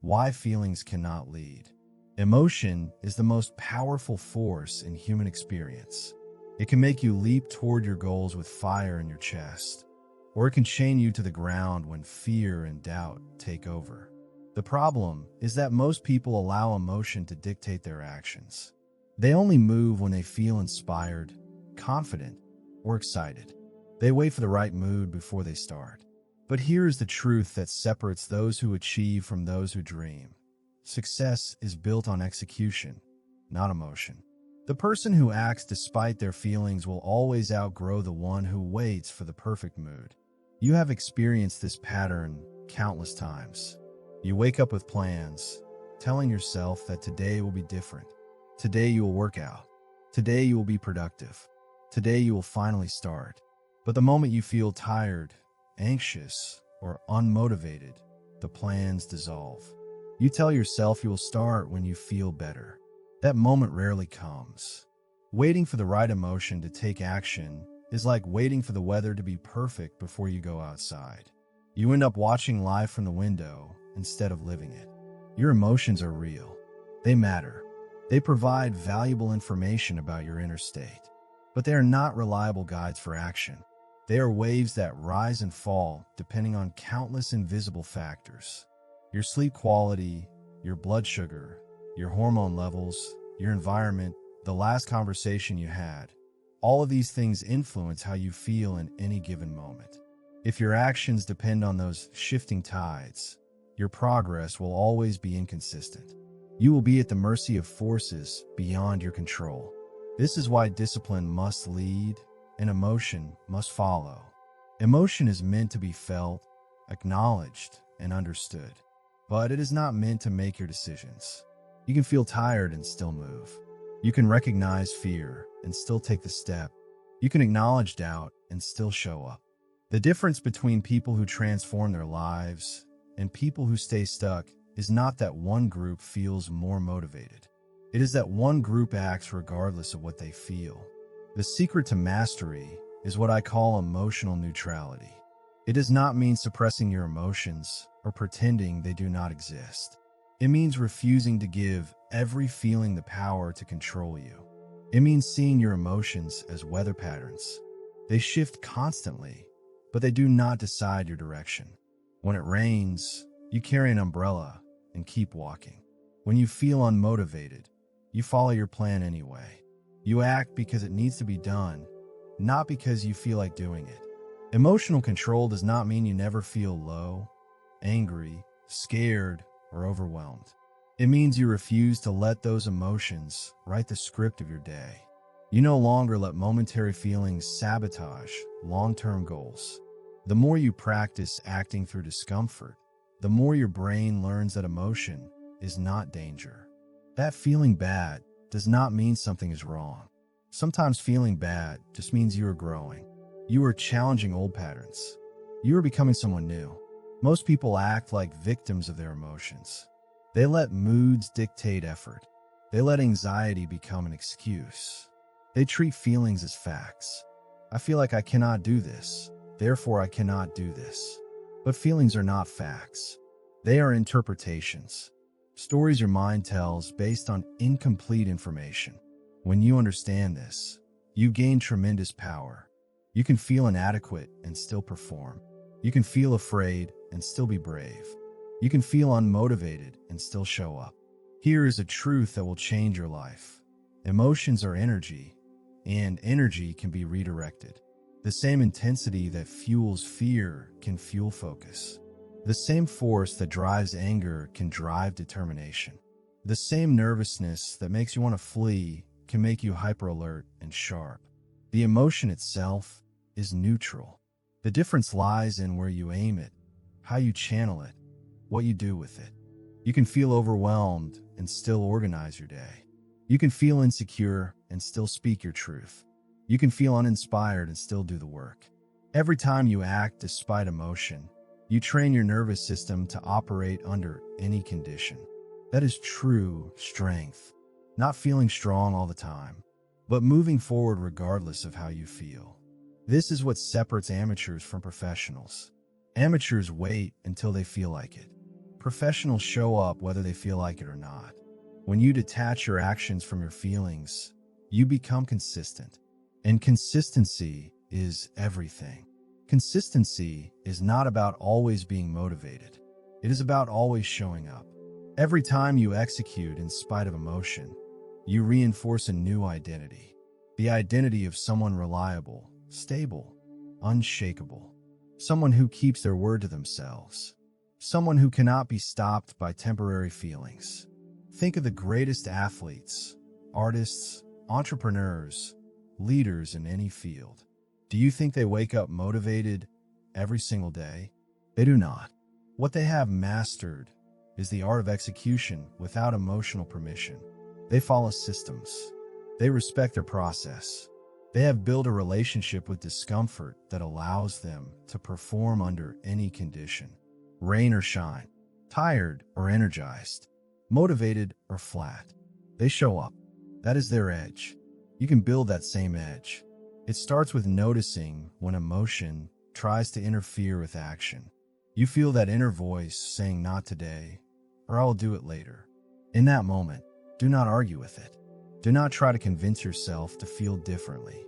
Why feelings cannot lead. Emotion is the most powerful force in human experience. It can make you leap toward your goals with fire in your chest, or it can chain you to the ground when fear and doubt take over. The problem is that most people allow emotion to dictate their actions. They only move when they feel inspired, confident, or excited. They wait for the right mood before they start. But here is the truth that separates those who achieve from those who dream. Success is built on execution, not emotion. The person who acts despite their feelings will always outgrow the one who waits for the perfect mood. You have experienced this pattern countless times. You wake up with plans, telling yourself that today will be different. Today you will work out. Today you will be productive. Today you will finally start. But the moment you feel tired, anxious, or unmotivated, the plans dissolve. You tell yourself you will start when you feel better. That moment rarely comes. Waiting for the right emotion to take action is like waiting for the weather to be perfect before you go outside. You end up watching life from the window instead of living it. Your emotions are real. They matter. They provide valuable information about your inner state. But they are not reliable guides for action. They are waves that rise and fall depending on countless invisible factors. Your sleep quality, your blood sugar, your hormone levels, your environment, the last conversation you had. All of these things influence how you feel in any given moment. If your actions depend on those shifting tides, your progress will always be inconsistent. You will be at the mercy of forces beyond your control. This is why discipline must lead and emotion must follow. Emotion is meant to be felt, acknowledged, and understood. But it is not meant to make your decisions. You can feel tired and still move. You can recognize fear and still take the step. You can acknowledge doubt and still show up. The difference between people who transform their lives and people who stay stuck is not that one group feels more motivated. It is that one group acts regardless of what they feel. The secret to mastery is what I call emotional neutrality. It does not mean suppressing your emotions or pretending they do not exist. It means refusing to give every feeling the power to control you. It means seeing your emotions as weather patterns. They shift constantly, but they do not decide your direction. When it rains, you carry an umbrella and keep walking. When you feel unmotivated, you follow your plan anyway. You act because it needs to be done, not because you feel like doing it. Emotional control does not mean you never feel low, angry, scared, or overwhelmed. It means you refuse to let those emotions write the script of your day. You no longer let momentary feelings sabotage long-term goals. The more you practice acting through discomfort, the more your brain learns that emotion is not danger. That feeling bad does not mean something is wrong. Sometimes feeling bad just means you are growing. You are challenging old patterns. You are becoming someone new. Most people act like victims of their emotions. They let moods dictate effort. They let anxiety become an excuse. They treat feelings as facts. I feel like I cannot do this, therefore I cannot do this. But feelings are not facts. They are interpretations. Stories your mind tells based on incomplete information. When you understand this, you gain tremendous power. You can feel inadequate and still perform. You can feel afraid and still be brave. You can feel unmotivated and still show up. Here is a truth that will change your life. Emotions are energy, and energy can be redirected. The same intensity that fuels fear can fuel focus. The same force that drives anger can drive determination. The same nervousness that makes you want to flee can make you hyper-alert and sharp. The emotion itself is neutral. The difference lies in where you aim it, how you channel it, what you do with it. You can feel overwhelmed and still organize your day. You can feel insecure and still speak your truth. You can feel uninspired and still do the work. Every time you act despite emotion, you train your nervous system to operate under any condition. That is true strength. Not feeling strong all the time, but moving forward regardless of how you feel. This is what separates amateurs from professionals. Amateurs wait until they feel like it. Professionals show up whether they feel like it or not. When you detach your actions from your feelings, you become consistent. And consistency is everything. Consistency is not about always being motivated. It is about always showing up. Every time you execute in spite of emotion, you reinforce a new identity. The identity of someone reliable, stable, unshakable. Someone who keeps their word to themselves. Someone who cannot be stopped by temporary feelings. Think of the greatest athletes, artists, entrepreneurs, leaders in any field. Do you think they wake up motivated every single day? They do not. What they have mastered is the art of execution without emotional permission. They follow systems. They respect their process. They have built a relationship with discomfort that allows them to perform under any condition. Rain or shine, tired or energized, motivated or flat. They show up. That is their edge. You can build that same edge. It starts with noticing when emotion tries to interfere with action. You feel that inner voice saying not today, or I'll do it later. In that moment, do not argue with it. Do not try to convince yourself to feel differently.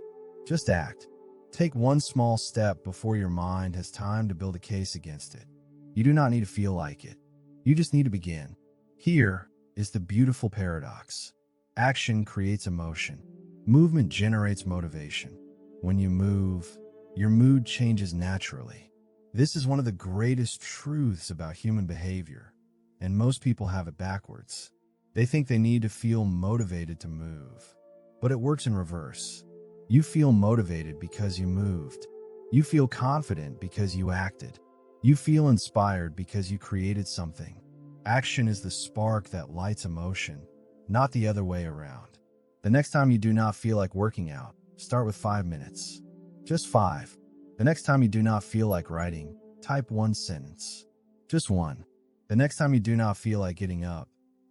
Just act. Take one small step before your mind has time to build a case against it. You do not need to feel like it. You just need to begin. Here is the beautiful paradox. Action creates emotion. Movement generates motivation. When you move, your mood changes naturally. This is one of the greatest truths about human behavior, and most people have it backwards. They think they need to feel motivated to move, but it works in reverse. You feel motivated because you moved. You feel confident because you acted. You feel inspired because you created something. Action is the spark that lights emotion, not the other way around. The next time you do not feel like working out, start with 5 minutes. Just 5. The next time you do not feel like writing, type 1 sentence. Just 1. The next time you do not feel like getting up,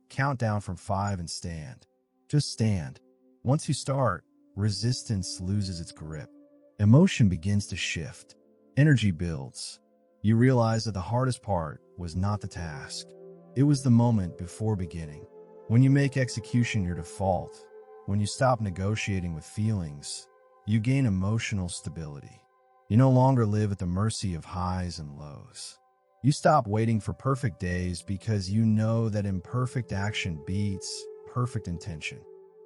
count down from 5 and stand. Just stand. Once you start, resistance loses its grip. Emotion begins to shift. Energy builds. You realize that the hardest part was not the task. It was the moment before beginning. When you make execution your default, when you stop negotiating with feelings, you gain emotional stability. You no longer live at the mercy of highs and lows. You stop waiting for perfect days because you know that imperfect action beats perfect intention.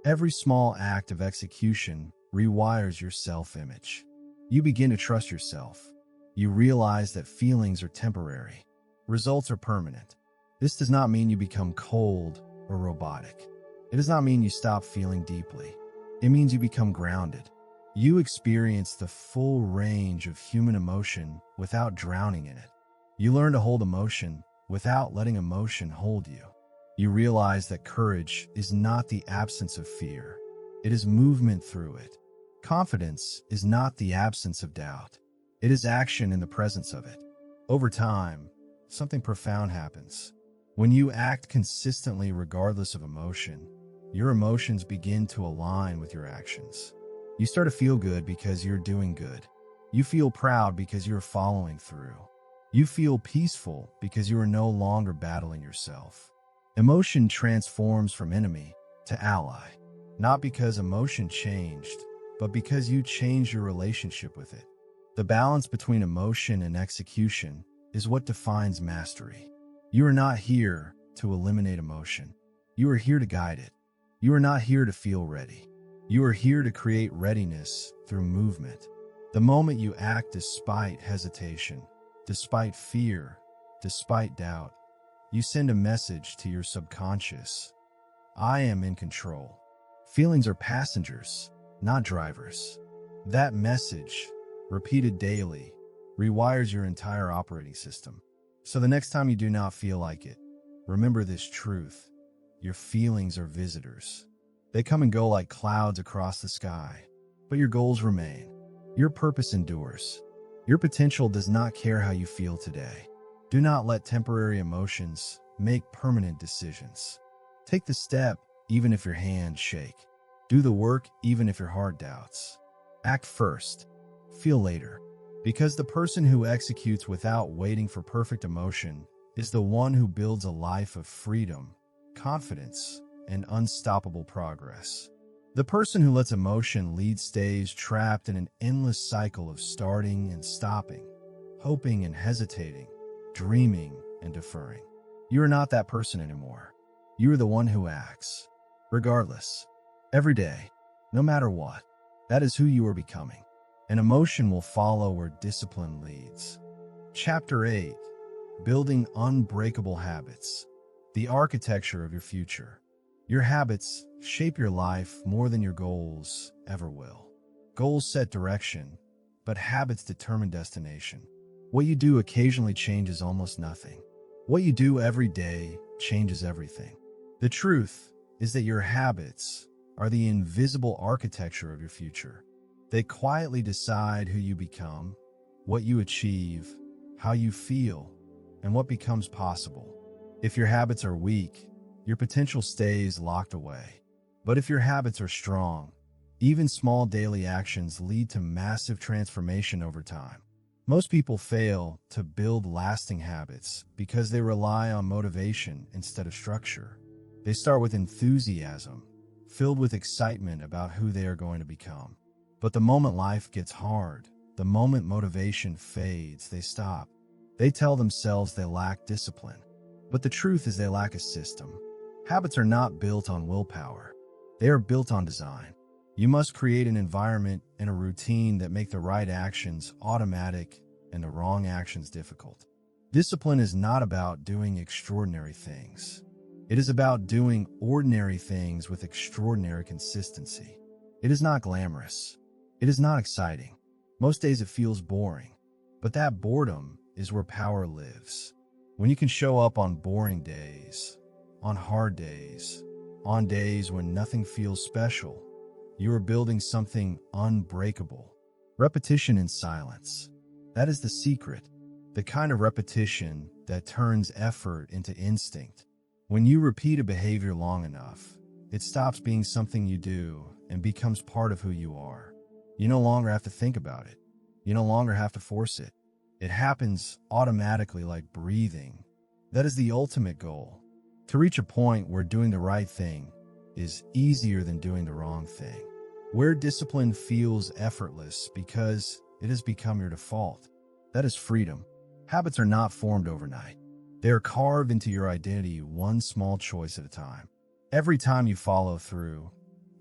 Every small act of execution rewires your self-image. You begin to trust yourself. You realize that feelings are temporary. Results are permanent. This does not mean you become cold or robotic. It does not mean you stop feeling deeply. It means you become grounded. You experience the full range of human emotion without drowning in it. You learn to hold emotion without letting emotion hold you. You realize that courage is not the absence of fear. It is movement through it. Confidence is not the absence of doubt. It is action in the presence of it. Over time, something profound happens. When you act consistently regardless of emotion, your emotions begin to align with your actions. You start to feel good because you're doing good. You feel proud because you're following through. You feel peaceful because you are no longer battling yourself. Emotion transforms from enemy to ally, not because emotion changed, but because you changed your relationship with it. The balance between emotion and execution is what defines mastery. You are not here to eliminate emotion. You are here to guide it. You are not here to feel ready. You are here to create readiness through movement. The moment you act despite hesitation, despite fear, despite doubt, you send a message to your subconscious. I am in control. Feelings are passengers, not drivers. That message, repeated daily, rewires your entire operating system. So the next time you do not feel like it, remember this truth. Your feelings are visitors. They come and go like clouds across the sky, but your goals remain. Your purpose endures. Your potential does not care how you feel today. Do not let temporary emotions make permanent decisions. Take the step even if your hands shake. Do the work even if your heart doubts. Act first. Feel later. Because the person who executes without waiting for perfect emotion is the one who builds a life of freedom, confidence, and unstoppable progress. The person who lets emotion lead stays trapped in an endless cycle of starting and stopping, hoping and hesitating, dreaming and deferring. You are not that person anymore. You are the one who acts. Regardless. Every day. No matter what. That is who you are becoming. And emotion will follow where discipline leads. Chapter 8. Building Unbreakable Habits. The architecture of your future. Your habits shape your life more than your goals ever will. Goals set direction, but habits determine destination. What you do occasionally changes almost nothing. What you do every day changes everything. The truth is that your habits are the invisible architecture of your future. They quietly decide who you become, what you achieve, how you feel, and what becomes possible. If your habits are weak, your potential stays locked away. But if your habits are strong, even small daily actions lead to massive transformation over time. Most people fail to build lasting habits because they rely on motivation instead of structure. They start with enthusiasm, filled with excitement about who they are going to become. But the moment life gets hard, the moment motivation fades, they stop. They tell themselves they lack discipline. But the truth is they lack a system. Habits are not built on willpower. They are built on design. You must create an environment and a routine that make the right actions automatic and the wrong actions difficult. Discipline is not about doing extraordinary things. It is about doing ordinary things with extraordinary consistency. It is not glamorous. It is not exciting. Most days it feels boring. But that boredom is where power lives. When you can show up on boring days, on hard days, on days when nothing feels special, you are building something unbreakable. Repetition in silence. That is the secret. The kind of repetition that turns effort into instinct. When you repeat a behavior long enough, it stops being something you do and becomes part of who you are. You no longer have to think about it. You no longer have to force it. It happens automatically like breathing. That is the ultimate goal. To reach a point where doing the right thing is easier than doing the wrong thing. Where discipline feels effortless because it has become your default. That is freedom. Habits are not formed overnight. They are carved into your identity one small choice at a time. Every time you follow through,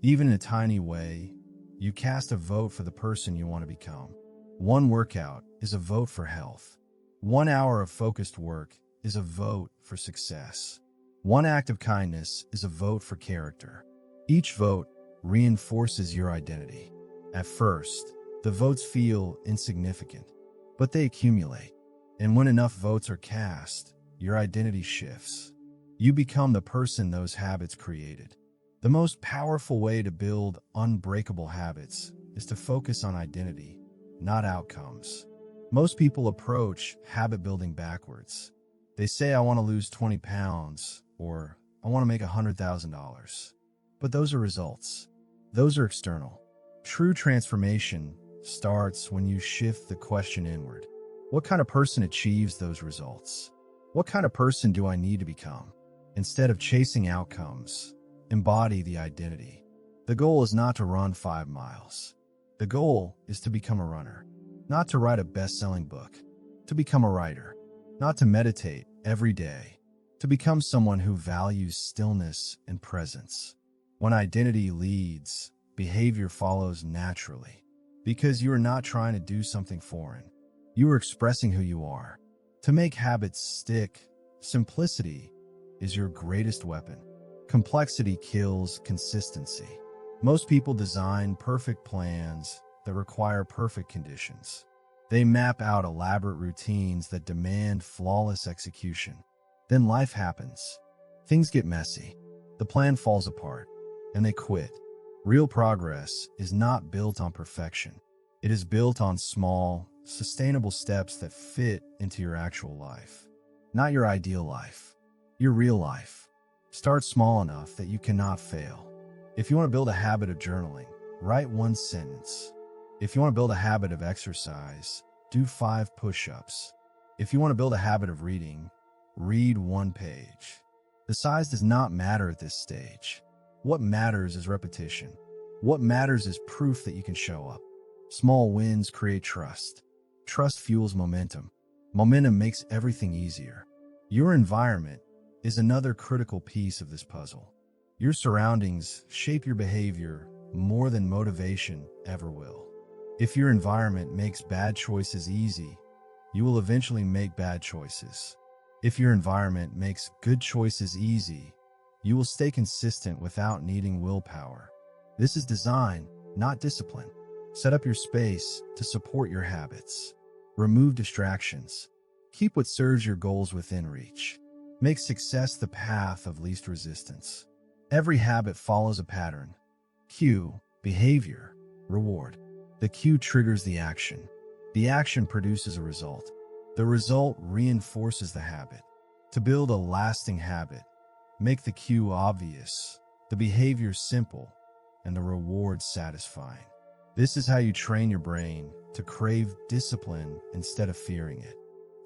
even in a tiny way, you cast a vote for the person you want to become. One workout is a vote for health. 1 hour of focused work is a vote for success. One act of kindness is a vote for character. Each vote reinforces your identity. At first, the votes feel insignificant, but they accumulate. And when enough votes are cast, your identity shifts. You become the person those habits created. The most powerful way to build unbreakable habits is to focus on identity, not outcomes. Most people approach habit building backwards. They say, I want to lose 20 pounds, or I want to make $100,000. But those are results. Those are external. True transformation starts when you shift the question inward. What kind of person achieves those results? What kind of person do I need to become? Instead of chasing outcomes, embody the identity. The goal is not to run 5 miles. The goal is to become a runner, not to write a best-selling book, to become a writer, not to meditate every day, to become someone who values stillness and presence. When identity leads, behavior follows naturally, because you are not trying to do something foreign. You are expressing who you are. To make habits stick, simplicity is your greatest weapon. Complexity kills consistency. Most people design perfect plans that require perfect conditions. They map out elaborate routines that demand flawless execution. Then life happens. Things get messy. The plan falls apart, and they quit. Real progress is not built on perfection. It is built on small, sustainable steps that fit into your actual life. Not your ideal life, your real life. Start small enough that you cannot fail. If you want to build a habit of journaling, write 1 sentence. If you want to build a habit of exercise, do 5 push-ups. If you want to build a habit of reading, read 1 page. The size does not matter at this stage. What matters is repetition. What matters is proof that you can show up. Small wins create trust. Trust fuels momentum. Momentum makes everything easier. Your environment is another critical piece of this puzzle. Your surroundings shape your behavior more than motivation ever will. If your environment makes bad choices easy, you will eventually make bad choices. If your environment makes good choices easy, you will stay consistent without needing willpower. This is design, not discipline. Set up your space to support your habits. Remove distractions. Keep what serves your goals within reach. Make success the path of least resistance. Every habit follows a pattern. Cue, behavior, reward. The cue triggers the action. The action produces a result. The result reinforces the habit. To build a lasting habit, make the cue obvious, the behavior simple, and the reward satisfying. This is how you train your brain to crave discipline instead of fearing it.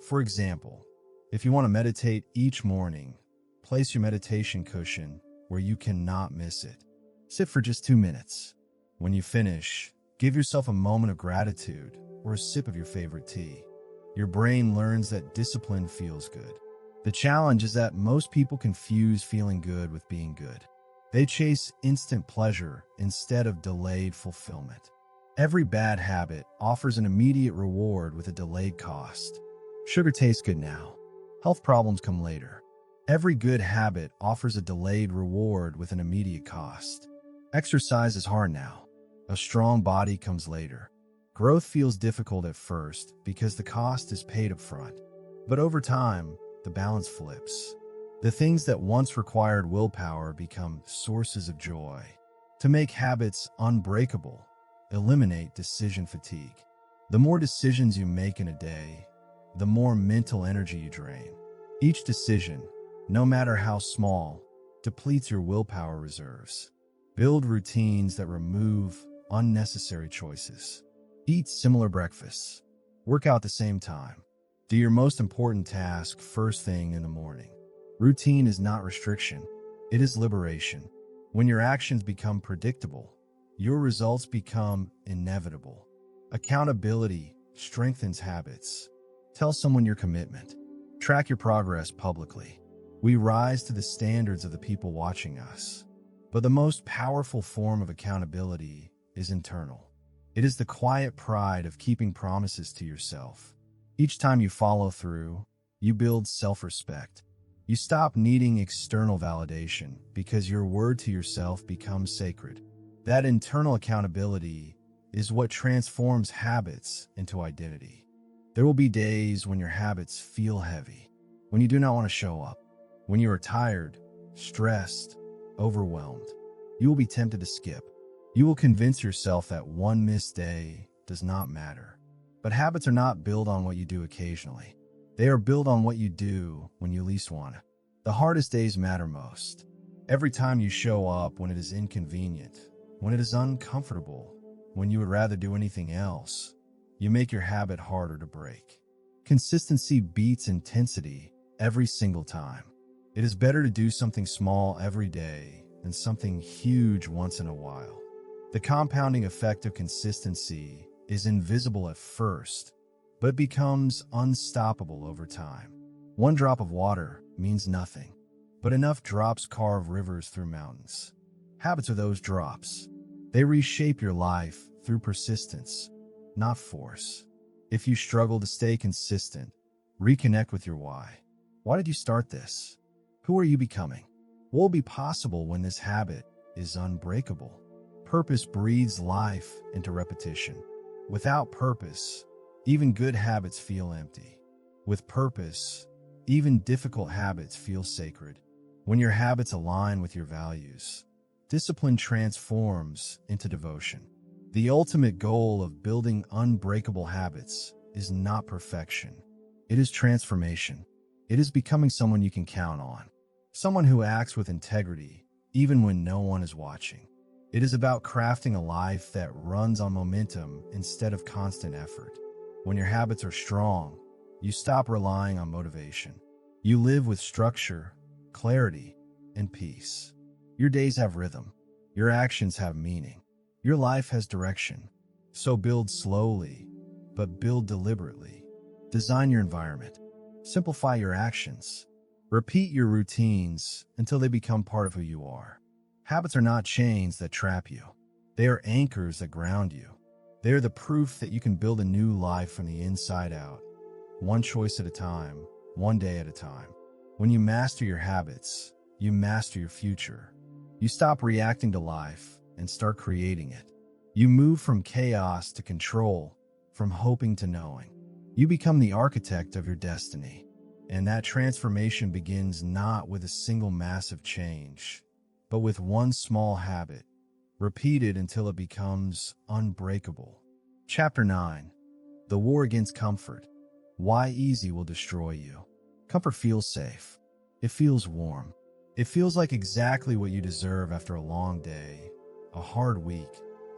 For example, if you want to meditate each morning, place your meditation cushion where you cannot miss it. Sit for just 2 minutes. When you finish, give yourself a moment of gratitude or a sip of your favorite tea. Your brain learns that discipline feels good. The challenge is that most people confuse feeling good with being good. They chase instant pleasure instead of delayed fulfillment. Every bad habit offers an immediate reward with a delayed cost. Sugar tastes good now. Health problems come later. Every good habit offers a delayed reward with an immediate cost. Exercise is hard now. A strong body comes later. Growth feels difficult at first because the cost is paid up front. But over time, the balance flips. The things that once required willpower become sources of joy. To make habits unbreakable, eliminate decision fatigue. The more decisions you make in a day, the more mental energy you drain. Each decision, no matter how small, depletes your willpower reserves. Build routines that remove unnecessary choices. Eat similar breakfasts. Work out at the same time. Do your most important task first thing in the morning. Routine is not restriction. It is liberation. When your actions become predictable, your results become inevitable. Accountability strengthens habits. Tell someone your commitment. Track your progress publicly. We rise to the standards of the people watching us. But the most powerful form of accountability is internal. It is the quiet pride of keeping promises to yourself. Each time you follow through, you build self-respect. You stop needing external validation because your word to yourself becomes sacred. That internal accountability is what transforms habits into identity. There will be days when your habits feel heavy, when you do not want to show up, when you are tired, stressed, overwhelmed. You will be tempted to skip. You will convince yourself that one missed day does not matter. But habits are not built on what you do occasionally. They are built on what you do when you least want it. The hardest days matter most. Every time you show up when it is inconvenient, when it is uncomfortable, when you would rather do anything else, you make your habit harder to break. Consistency beats intensity every single time. It is better to do something small every day than something huge once in a while. The compounding effect of consistency is invisible at first, but becomes unstoppable over time. One drop of water means nothing, but enough drops carve rivers through mountains. Habits are those drops. They reshape your life through persistence, not force. If you struggle to stay consistent, reconnect with your why. Why did you start this? Who are you becoming? What will be possible when this habit is unbreakable? Purpose breathes life into repetition. Without purpose, even good habits feel empty. With purpose, even difficult habits feel sacred. When your habits align with your values, discipline transforms into devotion. The ultimate goal of building unbreakable habits is not perfection. It is transformation. It is becoming someone you can count on. Someone who acts with integrity, even when no one is watching. It is about crafting a life that runs on momentum instead of constant effort. When your habits are strong, you stop relying on motivation. You live with structure, clarity, and peace. Your days have rhythm. Your actions have meaning. Your life has direction. So build slowly, but build deliberately. Design your environment. Simplify your actions. Repeat your routines until they become part of who you are. Habits are not chains that trap you. They are anchors that ground you. They are the proof that you can build a new life from the inside out. One choice at a time, one day at a time. When you master your habits, you master your future. You stop reacting to life and start creating it. You move from chaos to control, from hoping to knowing. You become the architect of your destiny. And that transformation begins not with a single massive change, but with one small habit, repeated until it becomes unbreakable. Chapter 9. The War Against Comfort. Why easy will destroy you. Comfort feels safe. It feels warm. It feels like exactly what you deserve after a long day, a hard week,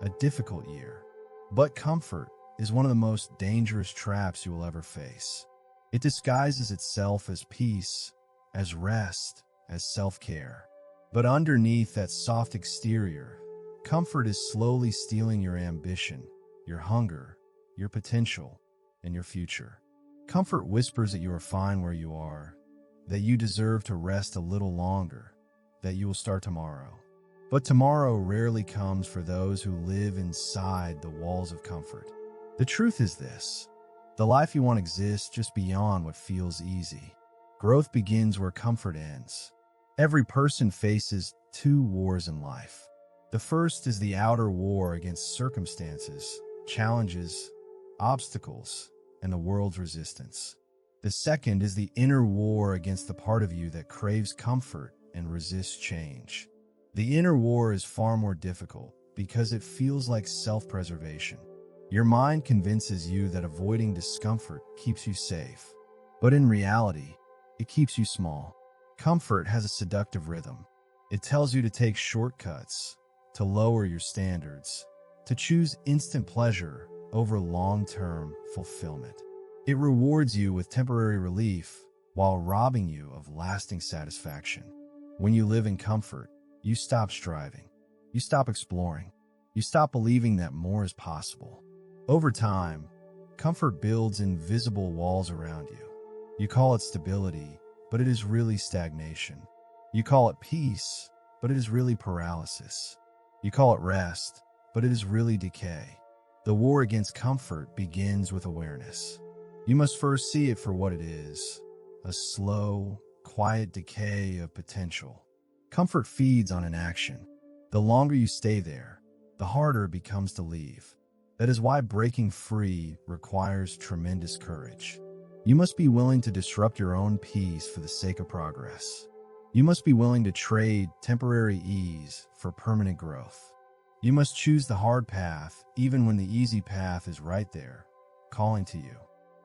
a difficult year. But comfort is one of the most dangerous traps you will ever face. It disguises itself as peace, as rest, as self-care. But underneath that soft exterior, comfort is slowly stealing your ambition, your hunger, your potential, and your future. Comfort whispers that you are fine where you are, that you deserve to rest a little longer, that you will start tomorrow. But tomorrow rarely comes for those who live inside the walls of comfort. The truth is this: the life you want exists just beyond what feels easy. Growth begins where comfort ends. Every person faces two wars in life. The first is the outer war against circumstances, challenges, obstacles, and the world's resistance. The second is the inner war against the part of you that craves comfort and resists change. The inner war is far more difficult because it feels like self-preservation. Your mind convinces you that avoiding discomfort keeps you safe, but in reality, it keeps you small. Comfort has a seductive rhythm. It tells you to take shortcuts, to lower your standards, to choose instant pleasure over long-term fulfillment. It rewards you with temporary relief while robbing you of lasting satisfaction. When you live in comfort, you stop striving. You stop exploring. You stop believing that more is possible. Over time, Comfort builds invisible walls around you. You call it stability, but it is really stagnation. You call it peace, but it is really paralysis. You call it rest, but it is really decay. The war against comfort begins with awareness. You must first see it for what it is, a slow, quiet decay of potential. Comfort feeds on inaction. The longer you stay there, the harder it becomes to leave. That is why breaking free requires tremendous courage. You must be willing to disrupt your own peace for the sake of progress. You must be willing to trade temporary ease for permanent growth. You must choose the hard path even when the easy path is right there, calling to you.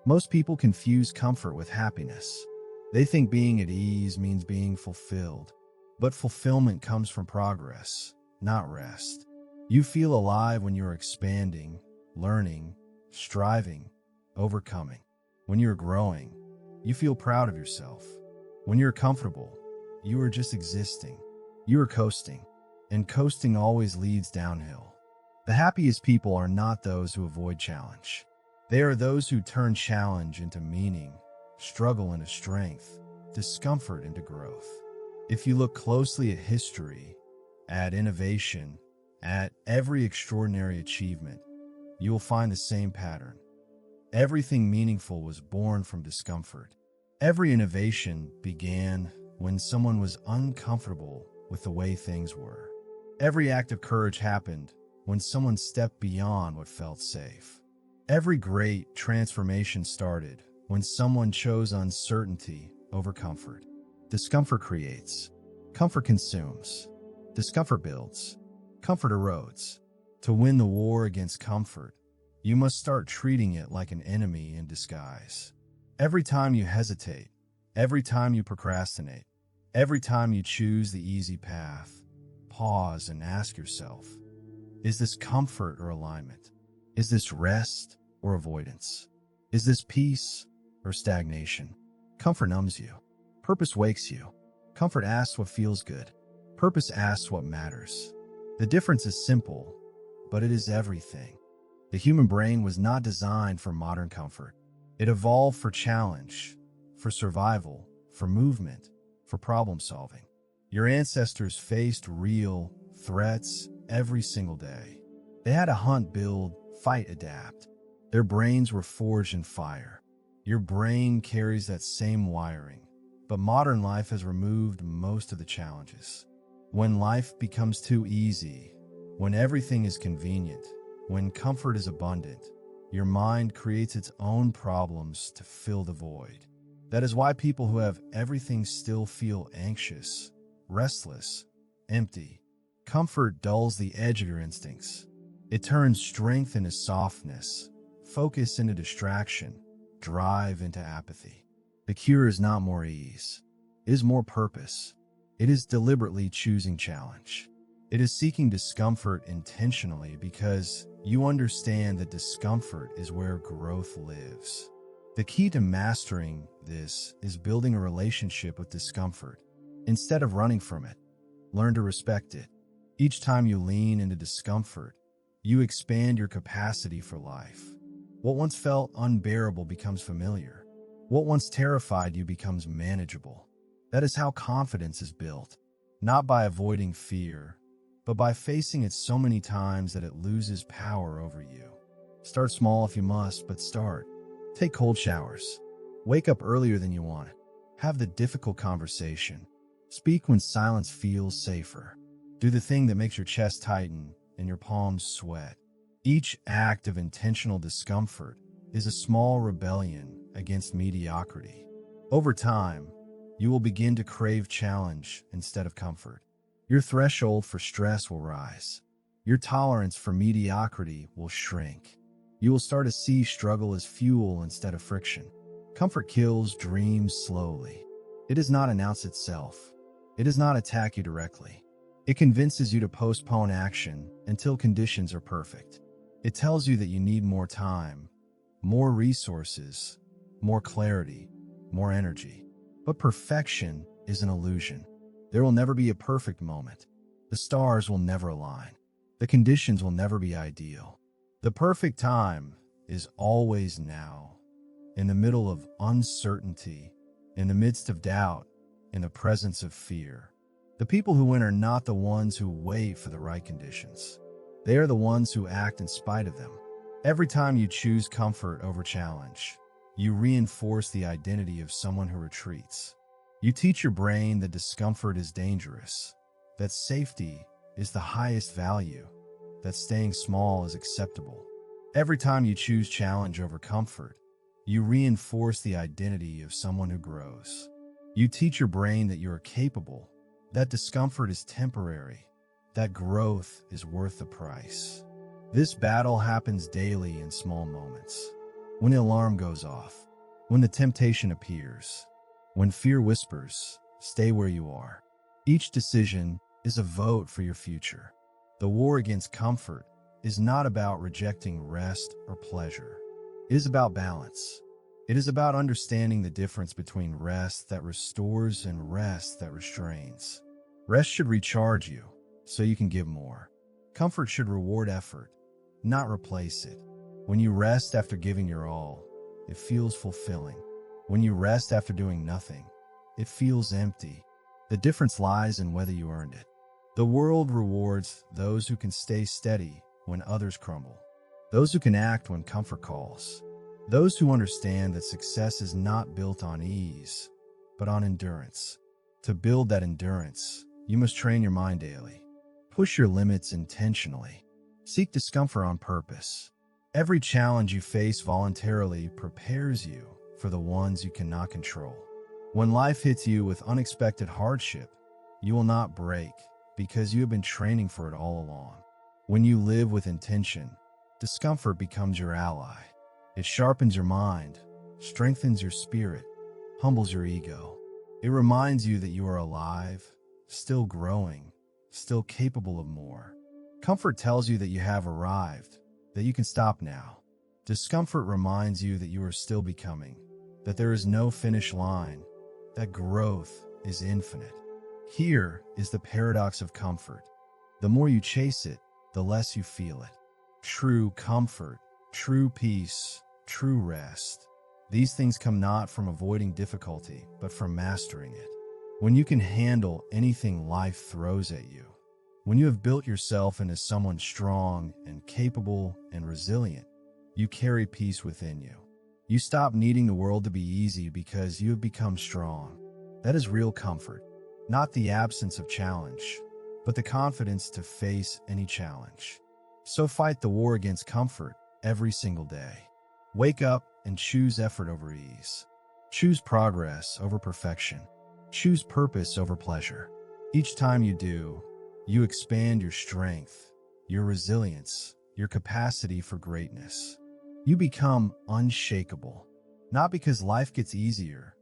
Most people confuse comfort with happiness. They think being at ease means being fulfilled. But fulfillment comes from progress, not rest. You feel alive when you're expanding, learning, striving, overcoming. When you're growing, you feel proud of yourself. When you're comfortable, you are just existing. You are coasting, and coasting always leads downhill. The happiest people are not those who avoid challenge. They are those who turn challenge into meaning, struggle into strength, discomfort into growth. If you look closely at history, at innovation, at every extraordinary achievement, you will find the same pattern. Everything meaningful was born from discomfort. Every innovation began when someone was uncomfortable with the way things were. Every act of courage happened when someone stepped beyond what felt safe. Every great transformation started when someone chose uncertainty over comfort. Discomfort creates. Comfort consumes. Discomfort builds. Comfort erodes. To win the war against comfort, you must start treating it like an enemy in disguise. Every time you hesitate, every time you procrastinate, every time you choose the easy path, pause and ask yourself, is this comfort or alignment? Is this rest or avoidance? Is this peace or stagnation? Comfort numbs you. Purpose wakes you. Comfort asks what feels good. Purpose asks what matters. The difference is simple, but it is everything. The human brain was not designed for modern comfort. It evolved for challenge, for survival, for movement, for problem solving. Your ancestors faced real threats every single day. They had to hunt, build, fight, adapt. Their brains were forged in fire. Your brain carries that same wiring, but modern life has removed most of the challenges. When life becomes too easy, when everything is convenient, when comfort is abundant, your mind creates its own problems to fill the void. That is why people who have everything still feel anxious, restless, empty. Comfort dulls the edge of your instincts. It turns strength into softness, focus into distraction, drive into apathy. The cure is not more ease. It is more purpose. It is deliberately choosing challenge. It is seeking discomfort intentionally because you understand that discomfort is where growth lives. The key to mastering this is building a relationship with discomfort. Instead of running from it, learn to respect it. Each time you lean into discomfort, you expand your capacity for life. What once felt unbearable becomes familiar. What once terrified you becomes manageable. That is how confidence is built, not by avoiding fear, but by facing it so many times that it loses power over you. Start small if you must, but start. Take cold showers. Wake up earlier than you want. Have the difficult conversation. Speak when silence feels safer. Do the thing that makes your chest tighten and your palms sweat. Each act of intentional discomfort is a small rebellion against mediocrity. Over time, you will begin to crave challenge instead of comfort. Your threshold for stress will rise. Your tolerance for mediocrity will shrink. You will start to see struggle as fuel instead of friction. Comfort kills dreams slowly. It does not announce itself. It does not attack you directly. It convinces you to postpone action until conditions are perfect. It tells you that you need more time, more resources, more clarity, more energy. But perfection is an illusion. There will never be a perfect moment. The stars will never align. The conditions will never be ideal. The perfect time is always now, in the middle of uncertainty, in the midst of doubt, in the presence of fear. The people who win are not the ones who wait for the right conditions. They are the ones who act in spite of them. Every time you choose comfort over challenge, you reinforce the identity of someone who retreats. You teach your brain that discomfort is dangerous, that safety is the highest value, that staying small is acceptable. Every time you choose challenge over comfort, you reinforce the identity of someone who grows. You teach your brain that you are capable, that discomfort is temporary, that growth is worth the price. This battle happens daily in small moments. When the alarm goes off, when the temptation appears, when fear whispers, stay where you are. Each decision is a vote for your future. The war against comfort is not about rejecting rest or pleasure. It is about balance. It is about understanding the difference between rest that restores and rest that restrains. Rest should recharge you so you can give more. Comfort should reward effort, not replace it. When you rest after giving your all, it feels fulfilling. When you rest after doing nothing, it feels empty. The difference lies in whether you earned it. The world rewards those who can stay steady when others crumble, those who can act when comfort calls, those who understand that success is not built on ease, but on endurance. To build that endurance, you must train your mind daily. Push your limits intentionally. Seek discomfort on purpose. Every challenge you face voluntarily prepares you for the ones you cannot control. When life hits you with unexpected hardship, you will not break because you have been training for it all along. When you live with intention, discomfort becomes your ally. It sharpens your mind, strengthens your spirit, humbles your ego. It reminds you that you are alive, still growing, still capable of more. Comfort tells you that you have arrived, that you can stop now. Discomfort reminds you that you are still becoming, that there is no finish line, that growth is infinite. Here is the paradox of comfort. The more you chase it, the less you feel it. True comfort, true peace, true rest. These things come not from avoiding difficulty, but from mastering it. When you can handle anything life throws at you, when you have built yourself into someone strong and capable and resilient, you carry peace within you. You stop needing the world to be easy because you have become strong. That is real comfort, not the absence of challenge, but the confidence to face any challenge. So fight the war against comfort every single day. Wake up and choose effort over ease. Choose progress over perfection. Choose purpose over pleasure. Each time you do, you expand your strength, your resilience, your capacity for greatness. You become unshakable, not because life gets easier,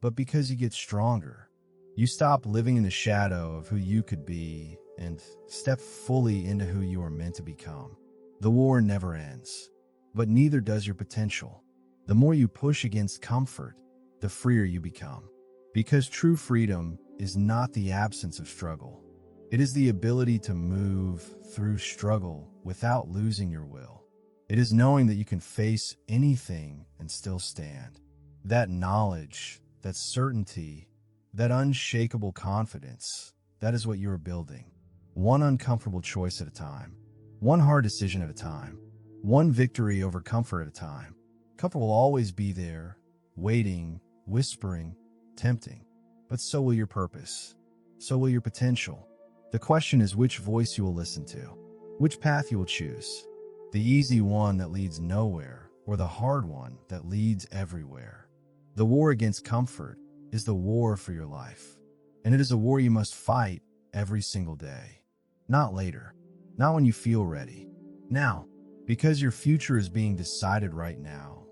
but because you get stronger. You stop living in the shadow of who you could be and step fully into who you are meant to become. The war never ends, but neither does your potential. The more you push against comfort, the freer you become. Because true freedom is not the absence of struggle. It is the ability to move through struggle without losing your will. It is knowing that you can face anything and still stand. That knowledge, that certainty, that unshakable confidence, that is what you are building. One uncomfortable choice at a time. One hard decision at a time. One victory over comfort at a time. Comfort will always be there, waiting, whispering, tempting. But so will your purpose. So will your potential. The question is which voice you will listen to, which path you will choose. The easy one that leads nowhere, or the hard one that leads everywhere. The war against comfort is the war for your life. And it is a war you must fight every single day. Not later. Not when you feel ready. Now. Because your future is being decided right now.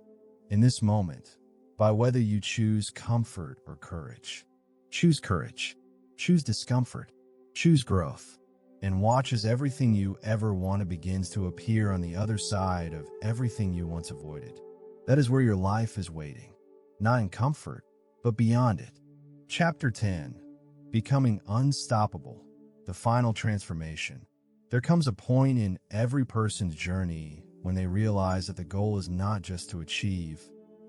In this moment. By whether you choose comfort or courage. Choose courage. Choose discomfort. Choose growth. And watch as everything you ever wanted begins to appear on the other side of everything you once avoided. That is where your life is waiting. Not in comfort, but beyond it. Chapter 10. Becoming Unstoppable. The final transformation. There comes a point in every person's journey when they realize that the goal is not just to achieve,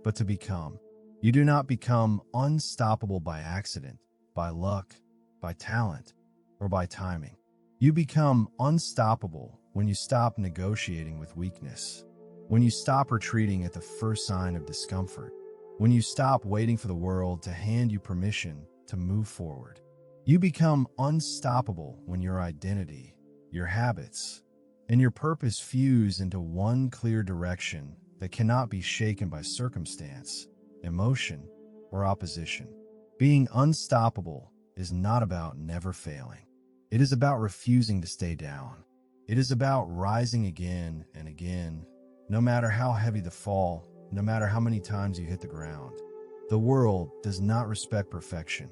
but to become. You do not become unstoppable by accident, by luck, by talent, or by timing. You become unstoppable when you stop negotiating with weakness, when you stop retreating at the first sign of discomfort, when you stop waiting for the world to hand you permission to move forward. You become unstoppable when your identity, your habits, and your purpose fuse into one clear direction that cannot be shaken by circumstance, emotion, or opposition. Being unstoppable is not about never failing. It is about refusing to stay down. It is about rising again and again, no matter how heavy the fall, no matter how many times you hit the ground. The world does not respect perfection.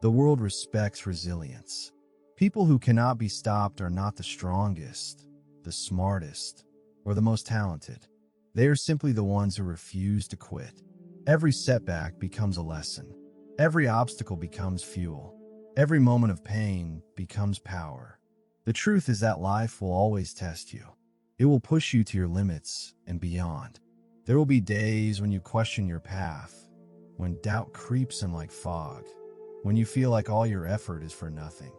The world respects resilience. People who cannot be stopped are not the strongest, the smartest, or the most talented. They are simply the ones who refuse to quit. Every setback becomes a lesson. Every obstacle becomes fuel. Every moment of pain becomes power. The truth is that life will always test you. It will push you to your limits and beyond. There will be days when you question your path, when doubt creeps in like fog, when you feel like all your effort is for nothing.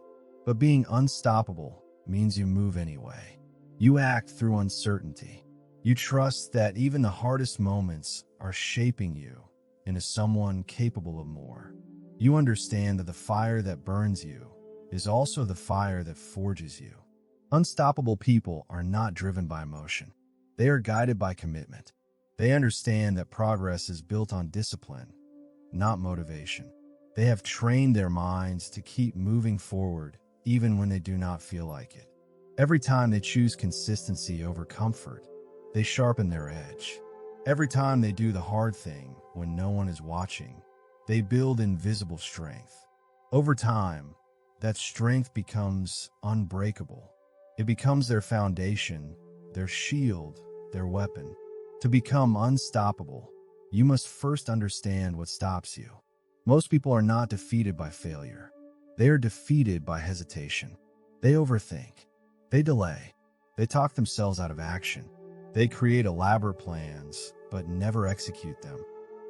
But being unstoppable means you move anyway. You act through uncertainty. You trust that even the hardest moments are shaping you into someone capable of more. You understand that the fire that burns you is also the fire that forges you. Unstoppable people are not driven by emotion. They are guided by commitment. They understand that progress is built on discipline, not motivation. They have trained their minds to keep moving forward even when they do not feel like it. Every time they choose consistency over comfort, they sharpen their edge. Every time they do the hard thing when no one is watching, they build invisible strength. Over time, that strength becomes unbreakable. It becomes their foundation, their shield, their weapon. To become unstoppable, you must first understand what stops you. Most people are not defeated by failure. They are defeated by hesitation. They overthink. They delay. They talk themselves out of action. They create elaborate plans, but never execute them.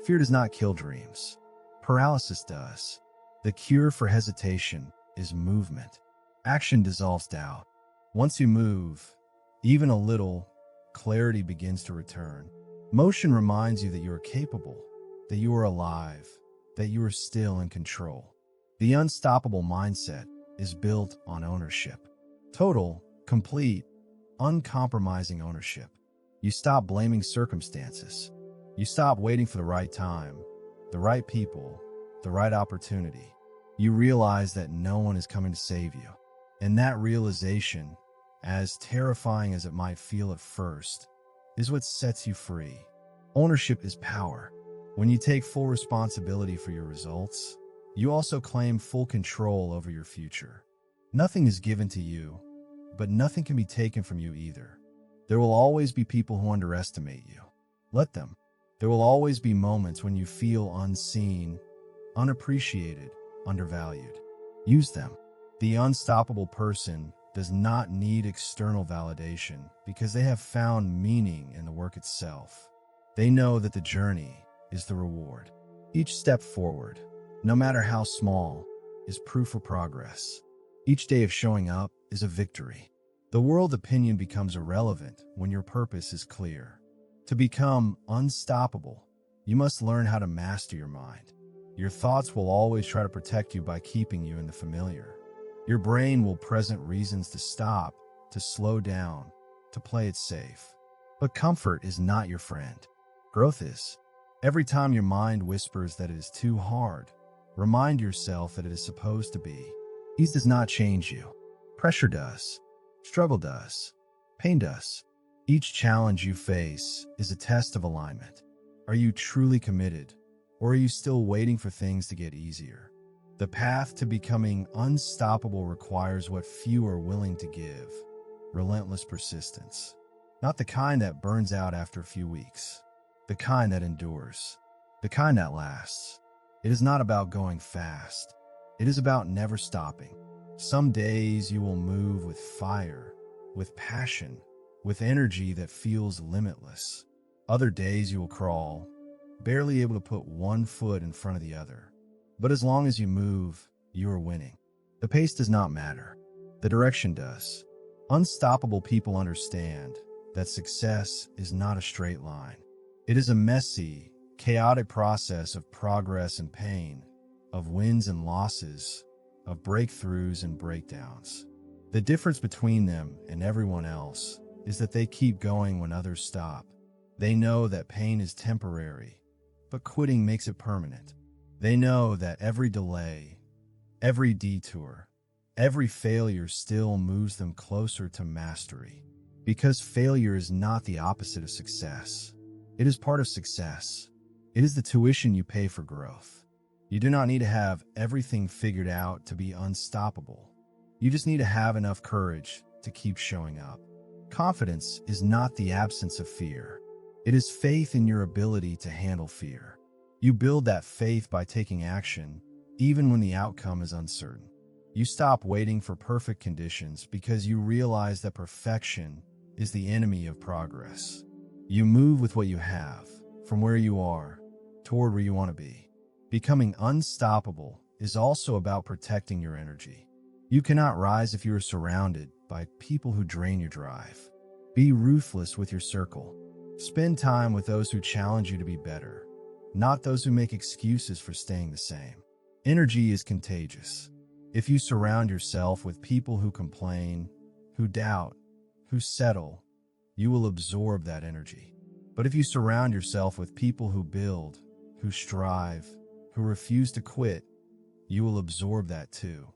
Fear does not kill dreams. Paralysis does. The cure for hesitation is movement. Action dissolves doubt. Once you move, even a little, clarity begins to return. Motion reminds you that you are capable, that you are alive, that you are still in control. The unstoppable mindset is built on ownership. Total, complete, uncompromising ownership. You stop blaming circumstances. You stop waiting for the right time, the right people, the right opportunity. You realize that no one is coming to save you. And that realization, as terrifying as it might feel at first, is what sets you free. Ownership is power. When you take full responsibility for your results, you also claim full control over your future. Nothing is given to you, but nothing can be taken from you either. There will always be people who underestimate you. Let them. There will always be moments when you feel unseen, unappreciated, undervalued. Use them. The unstoppable person does not need external validation because they have found meaning in the work itself. They know that the journey is the reward. Each step forward, no matter how small, is proof of progress. Each day of showing up is a victory. The world opinion becomes irrelevant when your purpose is clear. To become unstoppable, you must learn how to master your mind. Your thoughts will always try to protect you by keeping you in the familiar. Your brain will present reasons to stop, to slow down, to play it safe. But comfort is not your friend. Growth is. Every time your mind whispers that it is too hard, remind yourself that it is supposed to be. Ease does not change you. Pressure does. Struggle does. Pain does. Each challenge you face is a test of alignment. Are you truly committed, or are you still waiting for things to get easier? The path to becoming unstoppable requires what few are willing to give: relentless persistence. Not the kind that burns out after a few weeks, the kind that endures, the kind that lasts. It is not about going fast. It is about never stopping. Some days you will move with fire, with passion, with energy that feels limitless. Other days you will crawl, barely able to put one foot in front of the other. But as long as you move, you are winning. The pace does not matter. The direction does. Unstoppable people understand that success is not a straight line. It is a messy, chaotic process of progress and pain, of wins and losses, of breakthroughs and breakdowns. The difference between them and everyone else is that they keep going when others stop. They know that pain is temporary, but quitting makes it permanent. They know that every delay, every detour, every failure still moves them closer to mastery. Because failure is not the opposite of success. It is part of success. It is the tuition you pay for growth. You do not need to have everything figured out to be unstoppable. You just need to have enough courage to keep showing up. Confidence is not the absence of fear. It is faith in your ability to handle fear. You build that faith by taking action, even when the outcome is uncertain. You stop waiting for perfect conditions because you realize that perfection is the enemy of progress. You move with what you have, from where you are, toward where you want to be. Becoming unstoppable is also about protecting your energy. You cannot rise if you are surrounded by people who drain your drive. Be ruthless with your circle. Spend time with those who challenge you to be better, not those who make excuses for staying the same. Energy is contagious. If you surround yourself with people who complain, who doubt, who settle, you will absorb that energy. But if you surround yourself with people who build, who strive, who refuse to quit, you will absorb that too.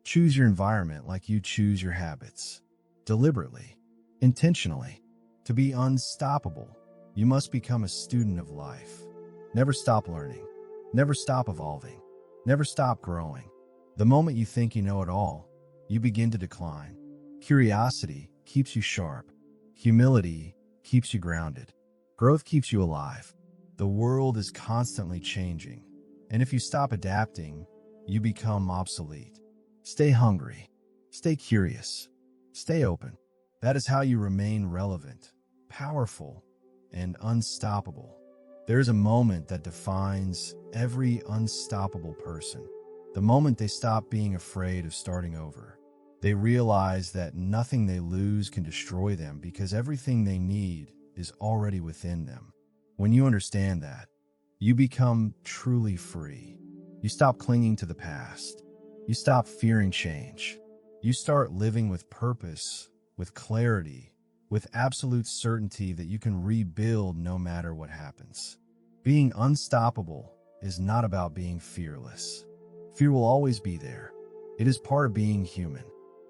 Choose your environment like you choose your habits. Deliberately, intentionally. To be unstoppable, you must become a student of life. Never stop learning. Never stop evolving. Never stop growing. The moment you think you know it all, you begin to decline. Curiosity keeps you sharp. Humility keeps you grounded. Growth keeps you alive. The world is constantly changing, and if you stop adapting, you become obsolete. Stay hungry. Stay curious. Stay open. That is how you remain relevant, powerful, and unstoppable. There is a moment that defines every unstoppable person. The moment they stop being afraid of starting over. They realize that nothing they lose can destroy them because everything they need is already within them. When you understand that, you become truly free. You stop clinging to the past. You stop fearing change. You start living with purpose, with clarity, with absolute certainty that you can rebuild no matter what happens. Being unstoppable is not about being fearless. Fear will always be there. It is part of being human.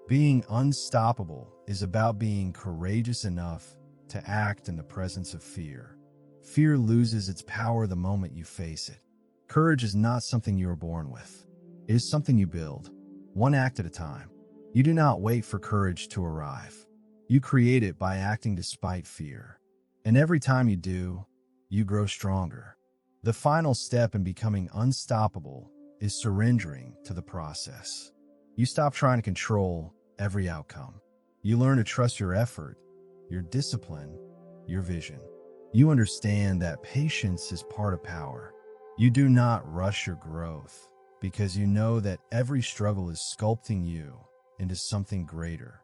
Being unstoppable is about being courageous enough to act in the presence of fear. Fear loses its power the moment you face it. Courage is not something you are born with. It is something you build, one act at a time. You do not wait for courage to arrive. You create it by acting despite fear. And every time you do, you grow stronger. The final step in becoming unstoppable is surrendering to the process. You stop trying to control every outcome. You learn to trust your effort, your discipline, your vision. You understand that patience is part of power. You do not rush your growth because you know that every struggle is sculpting you into something greater.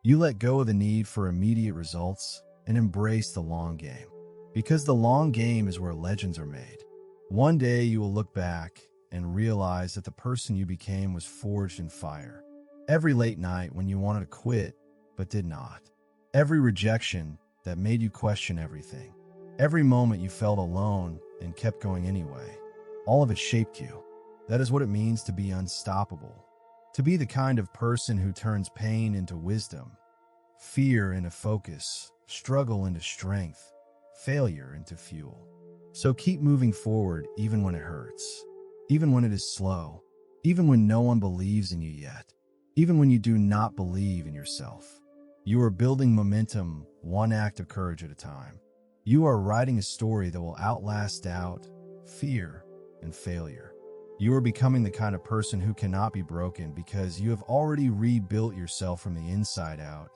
You let go of the need for immediate results and embrace the long game. Because the long game is where legends are made. One day you will look back and realize that the person you became was forged in fire. Every late night when you wanted to quit but did not. Every rejection that made you question everything. Every moment you felt alone and kept going anyway. All of it shaped you. That is what it means to be unstoppable. To be the kind of person who turns pain into wisdom, fear into focus, struggle into strength, failure into fuel. So keep moving forward even when it hurts, even when it is slow, even when no one believes in you yet, even when you do not believe in yourself. You are building momentum one act of courage at a time. You are writing a story that will outlast doubt, fear, and failure. You are becoming the kind of person who cannot be broken because you have already rebuilt yourself from the inside out,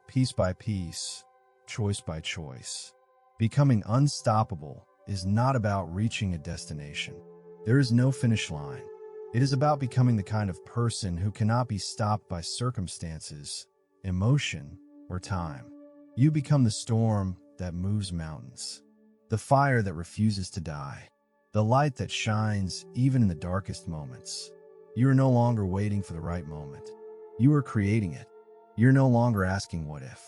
piece by piece, choice by choice. Becoming unstoppable is not about reaching a destination. There is no finish line. It is about becoming the kind of person who cannot be stopped by circumstances, emotion, or time. You become the storm that moves mountains, the fire that refuses to die, the light that shines even in the darkest moments. You are no longer waiting for the right moment. You are creating it. You're no longer asking what if.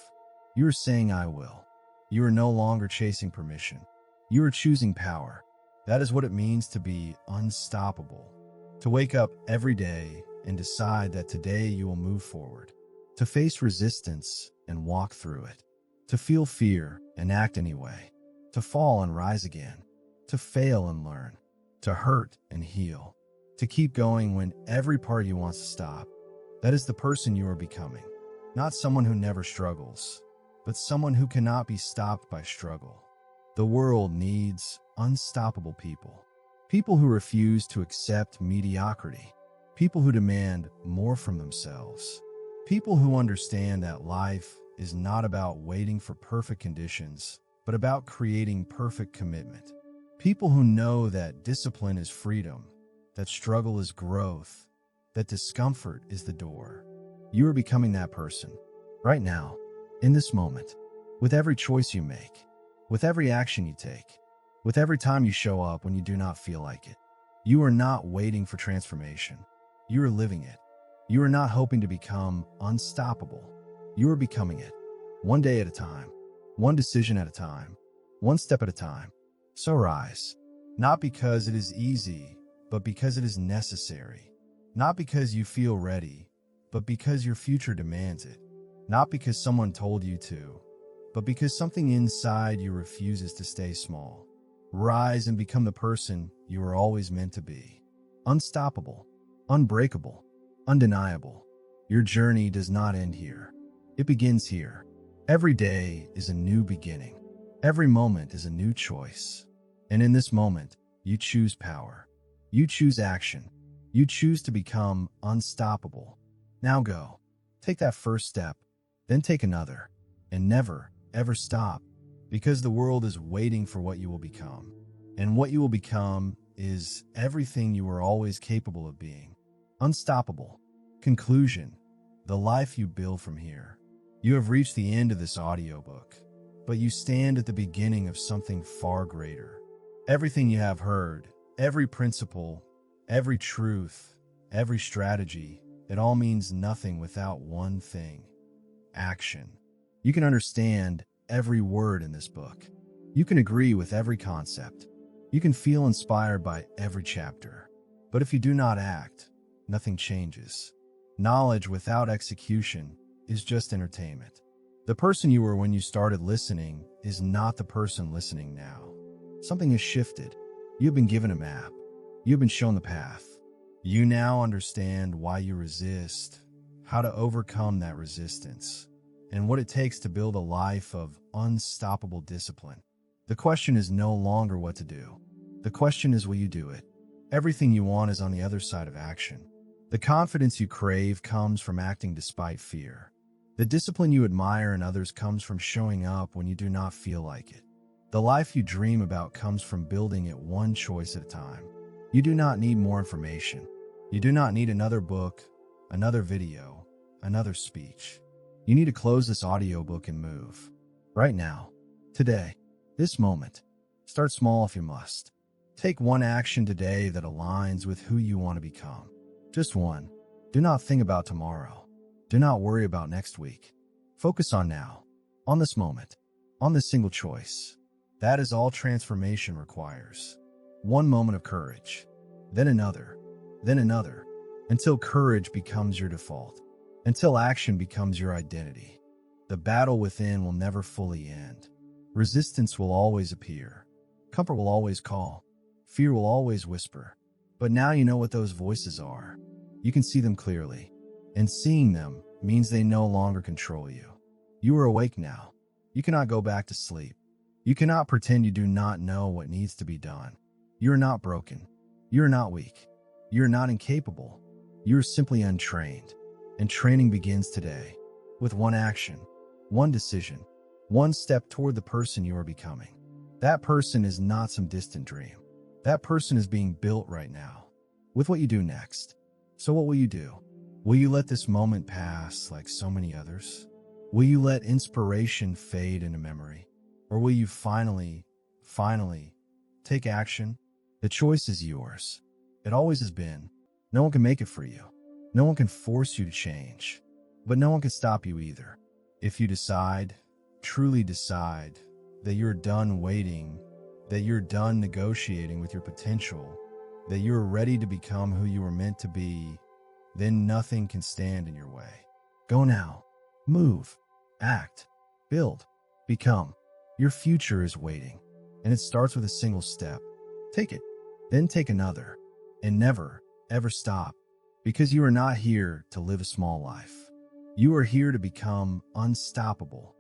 You are saying I will. You are no longer chasing permission. You are choosing power. That is what it means to be unstoppable. To wake up every day and decide that today you will move forward. To face resistance and walk through it. To feel fear and act anyway. To fall and rise again. To fail and learn. To hurt and heal. To keep going when every part of you wants to stop. That is the person you are becoming. Not someone who never struggles, but someone who cannot be stopped by struggle. The world needs unstoppable people. People who refuse to accept mediocrity. People who demand more from themselves. People who understand that life is not about waiting for perfect conditions, but about creating perfect commitment. People who know that discipline is freedom, that struggle is growth, that discomfort is the door. You are becoming that person. Right now, in this moment, with every choice you make, with every action you take, with every time you show up when you do not feel like it. You are not waiting for transformation. You are living it. You are not hoping to become unstoppable. You are becoming it, one day at a time, one decision at a time, one step at a time. So rise, not because it is easy, but because it is necessary. Not because you feel ready, but because your future demands it. Not because someone told you to, but because something inside you refuses to stay small. Rise and become the person you were always meant to be. Unstoppable, unbreakable, undeniable. Your journey does not end here. It begins here. Every day is a new beginning. Every moment is a new choice. And in this moment, you choose power. You choose action. You choose to become unstoppable. Now go. Take that first step, then take another, and never, ever stop. Because the world is waiting for what you will become. And what you will become is everything you were always capable of being. Unstoppable. Conclusion. The life you build from here. You have reached the end of this audiobook, but you stand at the beginning of something far greater. Everything you have heard, every principle, every truth, every strategy, it all means nothing without one thing: action. You can understand every word in this book. You can agree with every concept. You can feel inspired by every chapter. But if you do not act, nothing changes. Knowledge without execution is just entertainment. The person you were when you started listening is not the person listening now. Something has shifted. You have been given a map. You have been shown the path. You now understand why you resist, how to overcome that resistance, and what it takes to build a life of unstoppable discipline. The question is no longer what to do. The question is, will you do it? Everything you want is on the other side of action. The confidence you crave comes from acting despite fear. The discipline you admire in others comes from showing up when you do not feel like it. The life you dream about comes from building it one choice at a time. You do not need more information. You do not need another book, another video, another speech. You need to close this audiobook and move. Right now, today, this moment. Start small if you must. Take one action today that aligns with who you want to become. Just one. Do not think about tomorrow. Do not worry about next week. Focus on now, on this moment, on this single choice. That is all transformation requires. One moment of courage, then another, until courage becomes your default, until action becomes your identity. The battle within will never fully end. Resistance will always appear. Comfort will always call. Fear will always whisper. But now you know what those voices are. You can see them clearly. And seeing them means they no longer control you. You are awake now. You cannot go back to sleep. You cannot pretend you do not know what needs to be done. You are not broken. You are not weak. You are not incapable. You are simply untrained. And training begins today. With one action, one decision, One step toward the person you are becoming. That person is not some distant dream. That person is being built right now, with what you do next. So what will you do? Will you let this moment pass like so many others? Will you let inspiration fade into memory? Or will you finally take action? The choice is yours. It always has been. No one can make it for you. No one can force you to change. But no one can stop you either. If you decide, truly decide, that you're done waiting, that you're done negotiating with your potential, that you're ready to become who you were meant to be, then nothing can stand in your way. Go now. Move. Act. Build. Become. Your future is waiting, and it starts with a single step. Take it, then take another, and never, ever stop, because you are not here to live a small life. You are here to become unstoppable.